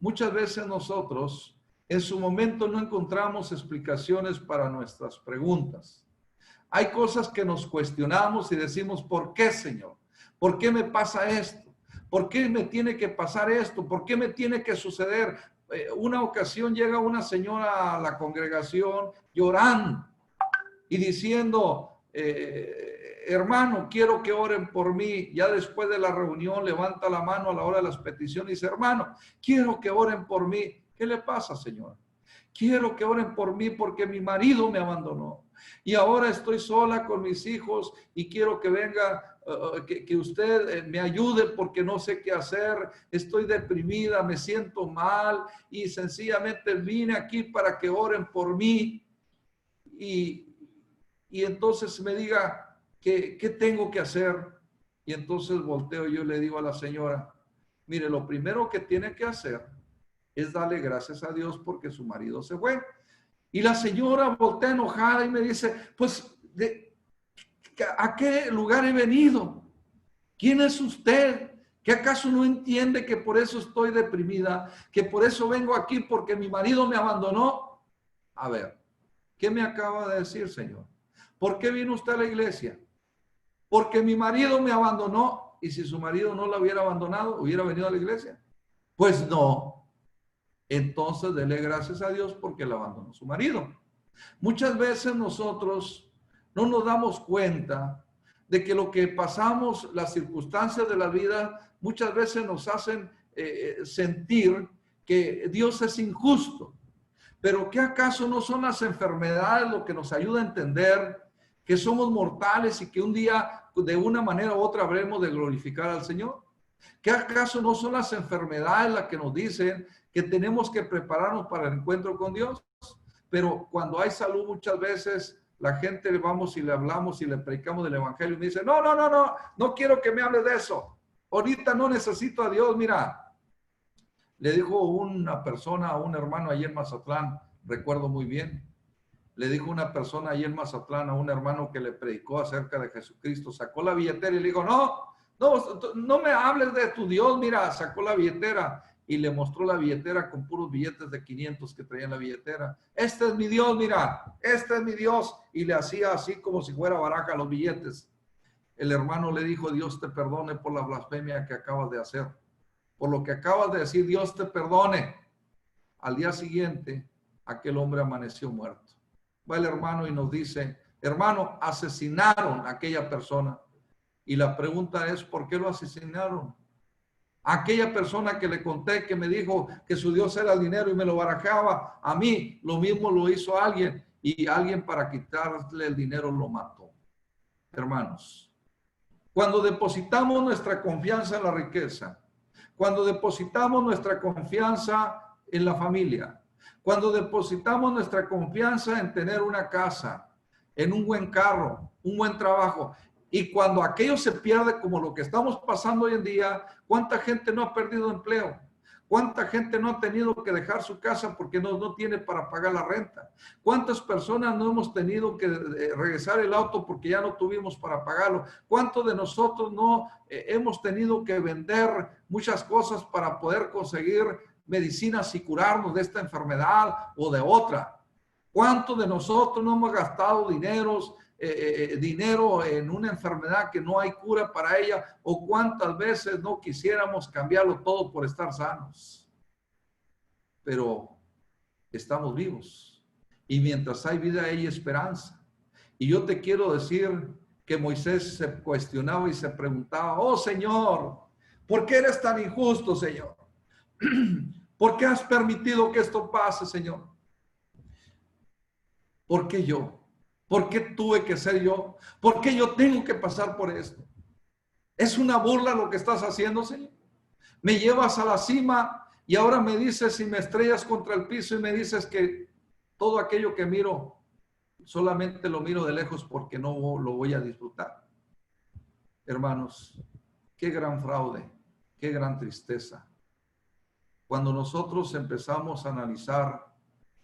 A: Muchas veces nosotros en su momento no encontramos explicaciones para nuestras preguntas. Hay cosas que nos cuestionamos y decimos, ¿por qué, Señor? ¿Por qué me pasa esto? ¿Por qué me tiene que pasar esto? ¿Por qué me tiene que suceder? Una ocasión llega una señora a la congregación llorando y diciendo, hermano, quiero que oren por mí. Ya después de la reunión levanta la mano a la hora de las peticiones y dice, hermano, quiero que oren por mí. ¿Qué le pasa, señora? Quiero que oren por mí porque mi marido me abandonó. Y ahora estoy sola con mis hijos y quiero que venga, que usted me ayude porque no sé qué hacer. Estoy deprimida, me siento mal y sencillamente vine aquí para que oren por mí. Y entonces me diga, ¿qué tengo que hacer? Y entonces volteo y yo le digo a la señora, mire, lo primero que tiene que hacer es darle gracias a Dios porque su marido se fue. Y la señora voltea enojada y me dice, pues, ¿a qué lugar he venido? ¿Quién es usted? ¿Que acaso no entiende que por eso estoy deprimida? ¿Que por eso vengo aquí porque mi marido me abandonó? A ver, ¿qué me acaba de decir, señor? ¿Por qué vino usted a la iglesia? Porque mi marido me abandonó. ¿Y si su marido no la hubiera abandonado, hubiera venido a la iglesia? Pues no. Entonces, dele gracias a Dios porque le abandonó su marido. Muchas veces nosotros no nos damos cuenta de que lo que pasamos, las circunstancias de la vida, muchas veces nos hacen sentir que Dios es injusto. Pero ¿qué acaso no son las enfermedades lo que nos ayuda a entender que somos mortales y que un día de una manera u otra habremos de glorificar al Señor? ¿Qué acaso no son las enfermedades las que nos dicen que tenemos que prepararnos para el encuentro con Dios? Pero cuando hay salud muchas veces la gente vamos y le hablamos y le predicamos del evangelio y me dice, no quiero que me hables de eso. Ahorita no necesito a Dios, mira. Le dijo una persona a un hermano allí en Mazatlán, recuerdo muy bien, le dijo una persona allí en Mazatlán a un hermano que le predicó acerca de Jesucristo, sacó la billetera y le dijo, no me hables de tu Dios, mira, sacó la billetera y le mostró la billetera con puros billetes de 500 que traía en la billetera. Este es mi Dios, mira, este es mi Dios. Y le hacía así como si fuera baraja los billetes. El hermano le dijo, Dios te perdone por la blasfemia que acabas de hacer. Por lo que acabas de decir, Dios te perdone. Al día siguiente, aquel hombre amaneció muerto. Va el hermano y nos dice, hermano, asesinaron a aquella persona. Y la pregunta es, ¿por qué lo asesinaron? Aquella persona que le conté que me dijo que su Dios era el dinero y me lo barajaba, a mí lo mismo lo hizo alguien y alguien para quitarle el dinero lo mató. Hermanos, cuando depositamos nuestra confianza en la riqueza, cuando depositamos nuestra confianza en la familia, cuando depositamos nuestra confianza en tener una casa, en un buen carro, un buen trabajo, y cuando aquello se pierde como lo que estamos pasando hoy en día, ¿cuánta gente no ha perdido empleo? ¿Cuánta gente no ha tenido que dejar su casa porque no tiene para pagar la renta? ¿Cuántas personas no hemos tenido que regresar el auto porque ya no tuvimos para pagarlo? ¿Cuántos de nosotros no hemos tenido que vender muchas cosas para poder conseguir medicinas y curarnos de esta enfermedad o de otra? ¿Cuántos de nosotros no hemos gastado dineros dinero en una enfermedad que no hay cura para ella, o cuántas veces no quisiéramos cambiarlo todo por estar sanos. Pero estamos vivos y mientras hay vida hay esperanza. Y yo te quiero decir que Moisés se cuestionaba y se preguntaba: oh Señor, ¿por qué eres tan injusto, Señor? ¿Por qué has permitido que esto pase, Señor? ¿Por qué yo? ¿Por qué tuve que ser yo? ¿Por qué yo tengo que pasar por esto? ¿Es una burla lo que estás haciendo, Señor? Me llevas a la cima y ahora me dices y me estrellas contra el piso y me dices que todo aquello que miro, solamente lo miro de lejos porque no lo voy a disfrutar. Hermanos, qué gran fraude, qué gran tristeza. Cuando nosotros empezamos a analizar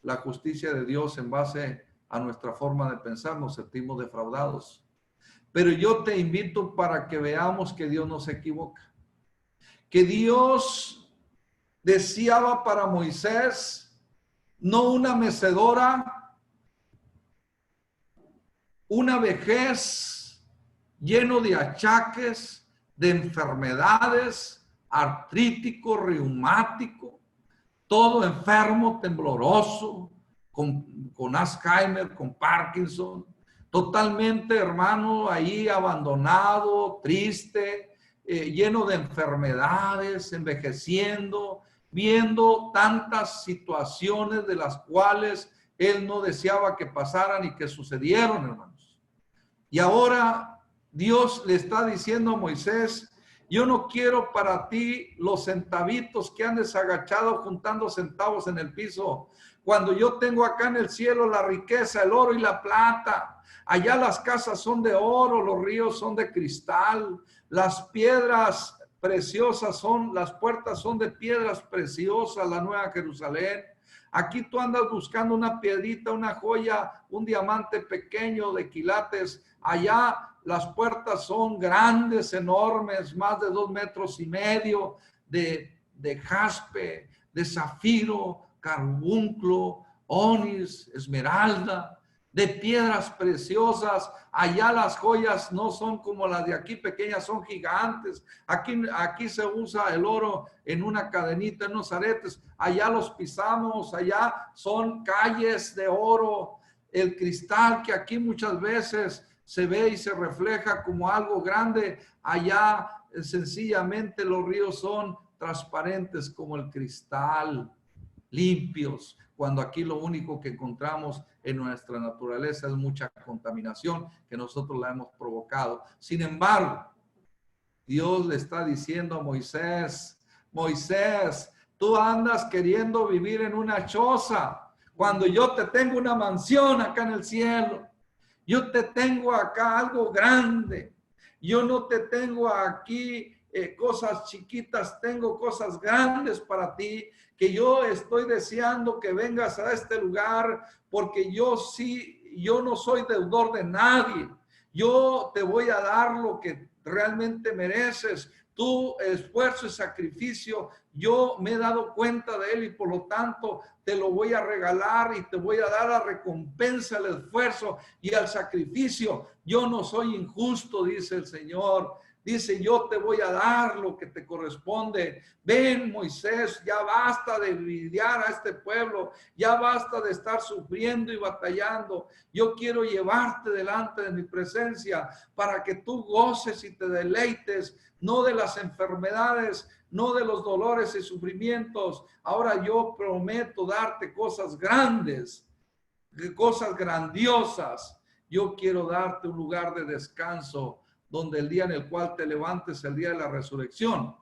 A: la justicia de Dios en base a nuestra forma de pensar, nos sentimos defraudados. Pero yo te invito para que veamos que Dios no se equivoca. Que Dios deseaba para Moisés no una mecedora, una vejez lleno de achaques, de enfermedades, artrítico, reumático, todo enfermo, tembloroso, con Alzheimer, con Parkinson, totalmente, hermano, ahí abandonado, triste, lleno de enfermedades, envejeciendo, viendo tantas situaciones de las cuales él no deseaba que pasaran y que sucedieron, hermanos. Y ahora Dios le está diciendo a Moisés: yo no quiero para ti los centavitos que andes agachado juntando centavos en el piso, cuando yo tengo acá en el cielo la riqueza, el oro y la plata. Allá las casas son de oro, los ríos son de cristal, las piedras preciosas son, las puertas son de piedras preciosas, la Nueva Jerusalén. Aquí tú andas buscando una piedrita, una joya, un diamante pequeño de quilates. Allá las puertas son grandes, enormes, más de 2,5 metros, de jaspe, de zafiro, carbunclo, onis, esmeralda, de piedras preciosas. Allá las joyas no son como las de aquí pequeñas, son gigantes. Aquí se usa el oro en una cadenita, en unos aretes. Allá los pisamos, allá son calles de oro. El cristal que aquí muchas veces se ve y se refleja como algo grande, allá sencillamente los ríos son transparentes como el cristal, limpios, cuando aquí lo único que encontramos en nuestra naturaleza es mucha contaminación que nosotros la hemos provocado. Sin embargo, Dios le está diciendo a Moisés: Moisés, tú andas queriendo vivir en una choza, cuando yo te tengo una mansión acá en el cielo. Yo te tengo acá algo grande. Yo no te tengo aquí cosas chiquitas, tengo cosas grandes para ti, que yo estoy deseando que vengas a este lugar, porque yo no soy deudor de nadie. Yo te voy a dar lo que realmente mereces. Tu esfuerzo y sacrificio, yo me he dado cuenta de él y por lo tanto te lo voy a regalar y te voy a dar la recompensa al esfuerzo y al sacrificio. Yo no soy injusto, dice el Señor. Dice: yo te voy a dar lo que te corresponde. Ven, Moisés, ya basta de lidiar a este pueblo, ya basta de estar sufriendo y batallando. Yo quiero llevarte delante de mi presencia para que tú goces y te deleites, no de las enfermedades, no de los dolores y sufrimientos. Ahora yo prometo darte cosas grandes, cosas grandiosas. Yo quiero darte un lugar de descanso, donde el día en el cual te levantes, el día de la resurrección,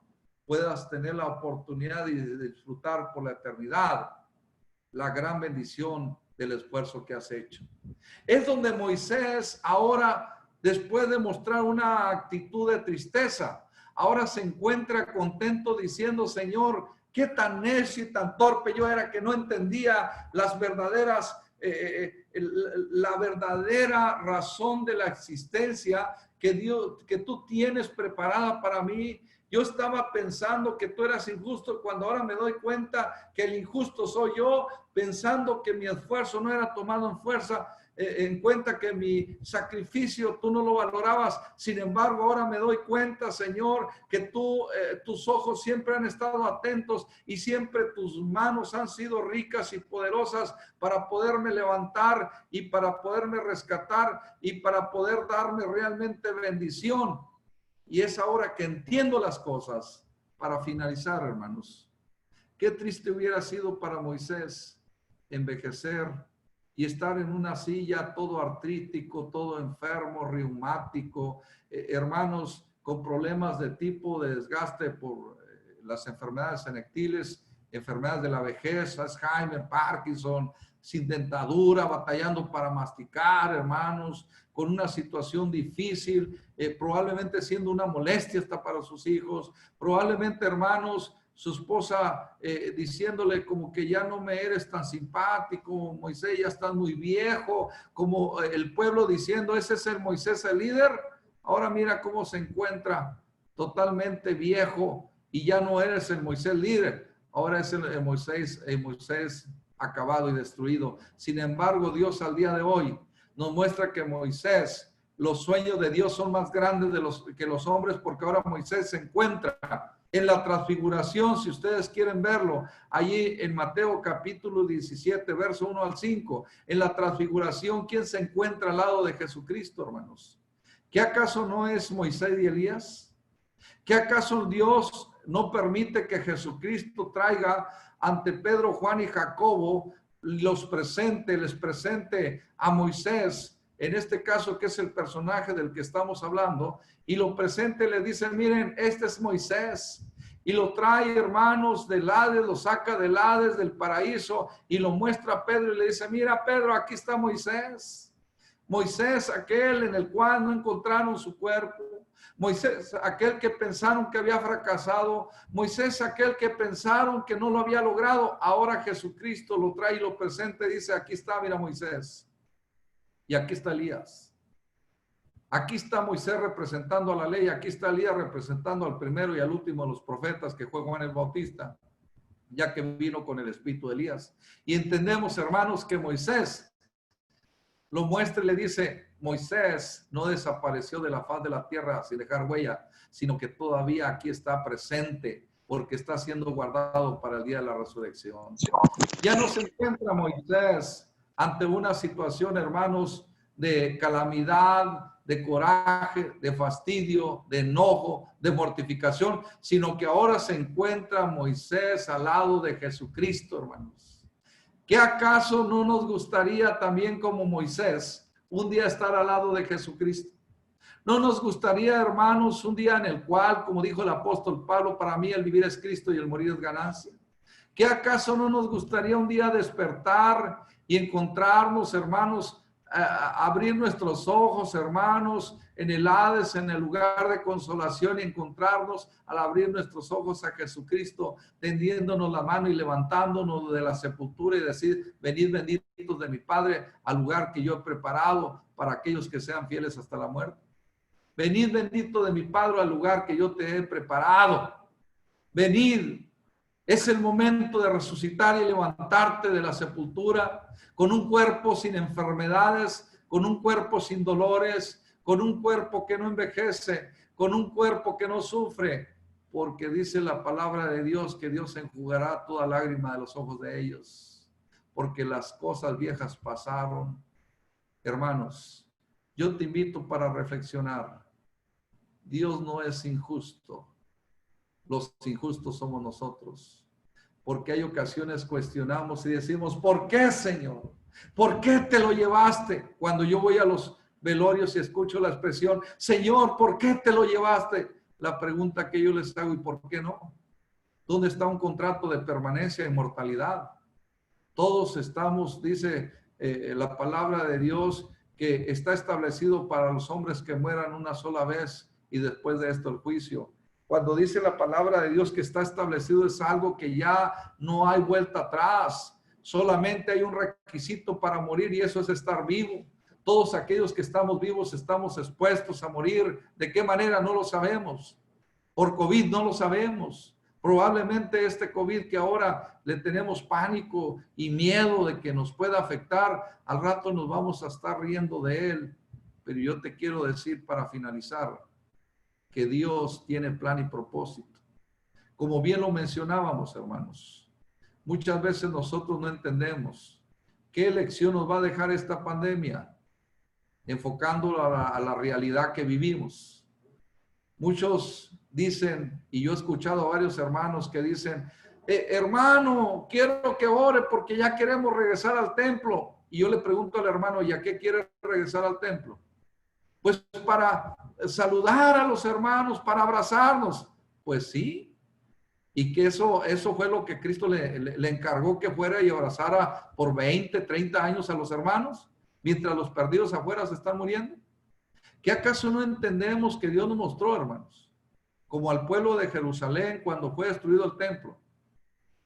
A: puedas tener la oportunidad de disfrutar por la eternidad la gran bendición del esfuerzo que has hecho. Es donde Moisés ahora, después de mostrar una actitud de tristeza, ahora se encuentra contento diciendo: Señor, qué tan necio y tan torpe yo era que no entendía las verdaderas la verdadera razón de la existencia que tú tienes preparada para mí. Yo estaba pensando que tú eras injusto, cuando ahora me doy cuenta que el injusto soy yo, pensando que mi esfuerzo no era tomado en fuerza. en cuenta que mi sacrificio tú no lo valorabas. Sin embargo, ahora me doy cuenta, Señor, que tus ojos siempre han estado atentos y siempre tus manos han sido ricas y poderosas para poderme levantar y para poderme rescatar y para poder darme realmente bendición. Y es ahora que entiendo las cosas. Para finalizar, hermanos, qué triste hubiera sido para Moisés envejecer y estar en una silla todo artrítico, todo enfermo, reumático, hermanos, con problemas de tipo de desgaste por las enfermedades senectiles, enfermedades de la vejez, Alzheimer, Parkinson, sin dentadura, batallando para masticar, hermanos, con una situación difícil, probablemente siendo una molestia hasta para sus hijos, probablemente, hermanos, su esposa diciéndole como que ya no me eres tan simpático, Moisés, ya estás muy viejo, como el pueblo diciendo, ese es el Moisés el líder, ahora mira cómo se encuentra totalmente viejo y ya no eres el Moisés líder, ahora es el Moisés acabado y destruido. Sin embargo, Dios al día de hoy nos muestra que Moisés, los sueños de Dios son más grandes que los hombres, porque ahora Moisés se encuentra en la transfiguración, si ustedes quieren verlo, allí en Mateo capítulo 17, verso 1 al 5, en la transfiguración, ¿quién se encuentra al lado de Jesucristo, hermanos? ¿Qué acaso no es Moisés y Elías? ¿Qué acaso Dios no permite que Jesucristo traiga ante Pedro, Juan y Jacobo, les presente a Moisés, en este caso que es el personaje del que estamos hablando, y lo presente, le dice, miren, este es Moisés, y lo trae, hermanos, del Hades, lo saca del Hades, del paraíso, y lo muestra a Pedro y le dice, mira Pedro, aquí está Moisés, Moisés aquel en el cual no encontraron su cuerpo, Moisés aquel que pensaron que había fracasado, Moisés aquel que pensaron que no lo había logrado, ahora Jesucristo lo trae y lo presenta y dice, aquí está, mira Moisés, y aquí está Elías. Aquí está Moisés representando a la ley, aquí está Elías representando al primero y al último de los profetas, que fue Juan el Bautista, ya que vino con el espíritu de Elías. Y entendemos, hermanos, que Moisés lo muestra y le dice, Moisés no desapareció de la faz de la tierra sin dejar huella, sino que todavía aquí está presente, porque está siendo guardado para el día de la resurrección. Ya no se encuentra Moisés ante una situación, hermanos, de calamidad, de coraje, de fastidio, de enojo, de mortificación, sino que ahora se encuentra Moisés al lado de Jesucristo, hermanos. ¿Qué acaso no nos gustaría también como Moisés un día estar al lado de Jesucristo? ¿No nos gustaría, hermanos, un día en el cual, como dijo el apóstol Pablo, para mí el vivir es Cristo y el morir es ganancia? ¿Qué acaso no nos gustaría un día despertar y encontrarnos, hermanos, abrir nuestros ojos, hermanos, en el Hades, en el lugar de consolación, y encontrarnos al abrir nuestros ojos a Jesucristo, tendiéndonos la mano y levantándonos de la sepultura y decir, venid benditos de mi Padre al lugar que yo he preparado para aquellos que sean fieles hasta la muerte? Venid bendito de mi Padre al lugar que yo te he preparado. Venid. Es el momento de resucitar y levantarte de la sepultura con un cuerpo sin enfermedades, con un cuerpo sin dolores, con un cuerpo que no envejece, con un cuerpo que no sufre, porque dice la palabra de Dios que Dios enjugará toda lágrima de los ojos de ellos, porque las cosas viejas pasaron. Hermanos, yo te invito para reflexionar. Dios no es injusto. Los injustos somos nosotros, porque hay ocasiones cuestionamos y decimos, ¿por qué, Señor? ¿Por qué te lo llevaste? Cuando yo voy a los velorios y escucho la expresión, Señor, ¿por qué te lo llevaste? La pregunta que yo les hago, ¿y por qué no? ¿Dónde está un contrato de permanencia e inmortalidad? Todos estamos, dice la palabra de Dios, que está establecido para los hombres que mueran una sola vez y después de esto el juicio. Cuando dice la palabra de Dios que está establecido, es algo que ya no hay vuelta atrás. Solamente hay un requisito para morir y eso es estar vivo. Todos aquellos que estamos vivos estamos expuestos a morir. ¿De qué manera? No lo sabemos. Por COVID no lo sabemos. Probablemente este COVID que ahora le tenemos pánico y miedo de que nos pueda afectar, al rato nos vamos a estar riendo de él. Pero yo te quiero decir para finalizar que Dios tiene plan y propósito. Como bien lo mencionábamos, hermanos, muchas veces nosotros no entendemos qué lección nos va a dejar esta pandemia, enfocándolo a la realidad que vivimos. Muchos dicen, y yo he escuchado a varios hermanos que dicen, hermano, quiero que ore porque ya queremos regresar al templo. Y yo le pregunto al hermano, ¿y a qué quiere regresar al templo? Pues para saludar a los hermanos, para abrazarnos. Pues sí. Y que eso fue lo que Cristo le encargó que fuera y abrazara por 20, 30 años a los hermanos, mientras los perdidos afuera se están muriendo. ¿Qué acaso no entendemos que Dios nos mostró, hermanos? Como al pueblo de Jerusalén cuando fue destruido el templo,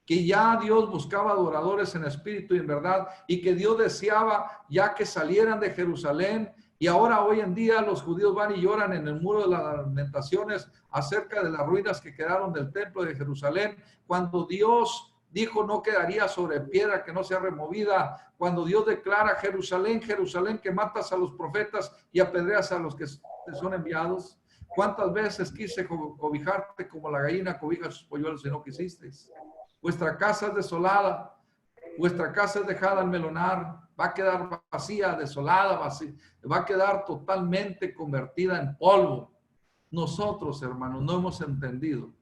A: que ya Dios buscaba adoradores en espíritu y en verdad, y que Dios deseaba ya que salieran de Jerusalén. Y ahora hoy en día los judíos van y lloran en el muro de las lamentaciones acerca de las ruinas que quedaron del templo de Jerusalén, cuando Dios dijo no quedaría sobre piedra que no sea removida, cuando Dios declara Jerusalén, Jerusalén, que matas a los profetas y apedreas a los que te son enviados. ¿Cuántas veces quise cobijarte como la gallina cobija sus polluelos y no quisisteis? Vuestra casa es desolada, vuestra casa es dejada al melonar, va a quedar vacía, desolada, vacía, va a quedar totalmente convertida en polvo. Nosotros, hermanos, no hemos entendido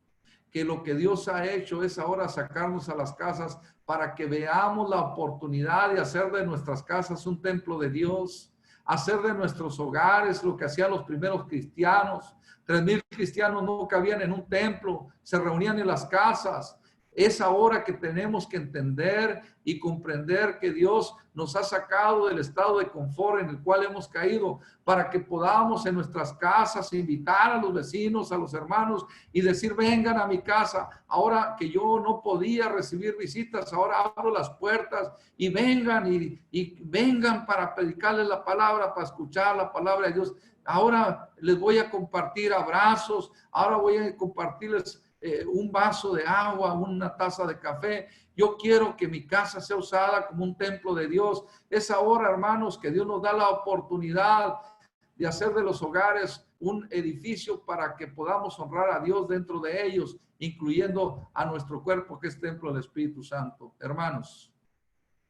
A: que lo que Dios ha hecho es ahora sacarnos a las casas para que veamos la oportunidad de hacer de nuestras casas un templo de Dios, hacer de nuestros hogares lo que hacían los primeros cristianos. 3,000 cristianos no cabían en un templo, se reunían en las casas. Es ahora que tenemos que entender y comprender que Dios nos ha sacado del estado de confort en el cual hemos caído para que podamos en nuestras casas invitar a los vecinos, a los hermanos y decir, vengan a mi casa. Ahora que yo no podía recibir visitas, ahora abro las puertas y vengan y vengan para predicarles la palabra, para escuchar la palabra de Dios. Ahora les voy a compartir abrazos, ahora voy a compartirles un vaso de agua, una taza de café. Yo quiero que mi casa sea usada como un templo de Dios. Es ahora, hermanos, que Dios nos da la oportunidad de hacer de los hogares un edificio para que podamos honrar a Dios dentro de ellos, incluyendo a nuestro cuerpo, que es templo del Espíritu Santo. Hermanos,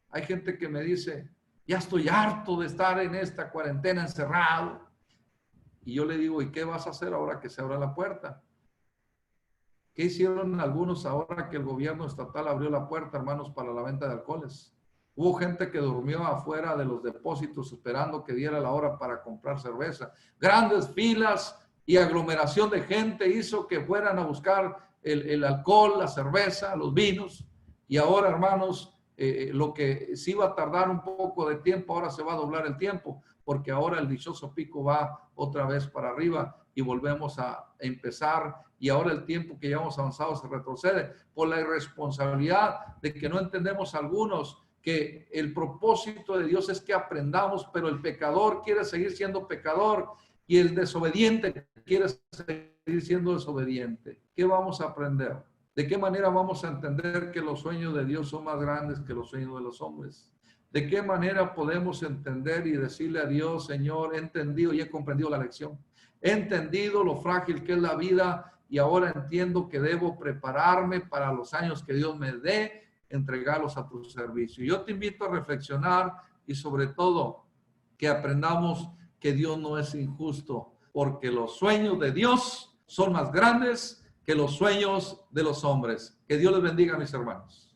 A: hay gente que me dice, ya estoy harto de estar en esta cuarentena encerrado. Y yo le digo, ¿y qué vas a hacer ahora que se abra la puerta? ¿Qué hicieron algunos ahora que el gobierno estatal abrió la puerta, hermanos, para la venta de alcoholes? Hubo gente que durmió afuera de los depósitos esperando que diera la hora para comprar cerveza. Grandes filas y aglomeración de gente hizo que fueran a buscar el alcohol, la cerveza, los vinos. Y ahora, hermanos, lo que sí iba a tardar un poco de tiempo, ahora se va a doblar el tiempo, porque ahora el dichoso pico va otra vez para arriba y volvemos a empezar, y ahora el tiempo que llevamos avanzado se retrocede por la irresponsabilidad de que no entendemos algunos que el propósito de Dios es que aprendamos, pero el pecador quiere seguir siendo pecador y el desobediente quiere seguir siendo desobediente. ¿Qué vamos a aprender? ¿De qué manera vamos a entender que los sueños de Dios son más grandes que los sueños de los hombres? ¿De qué manera podemos entender y decirle a Dios, Señor, he entendido y he comprendido la lección? He entendido lo frágil que es la vida y ahora entiendo que debo prepararme para los años que Dios me dé, entregarlos a tu servicio. Yo te invito a reflexionar y sobre todo que aprendamos que Dios no es injusto, porque los sueños de Dios son más grandes que los sueños de los hombres. Que Dios les bendiga, mis hermanos.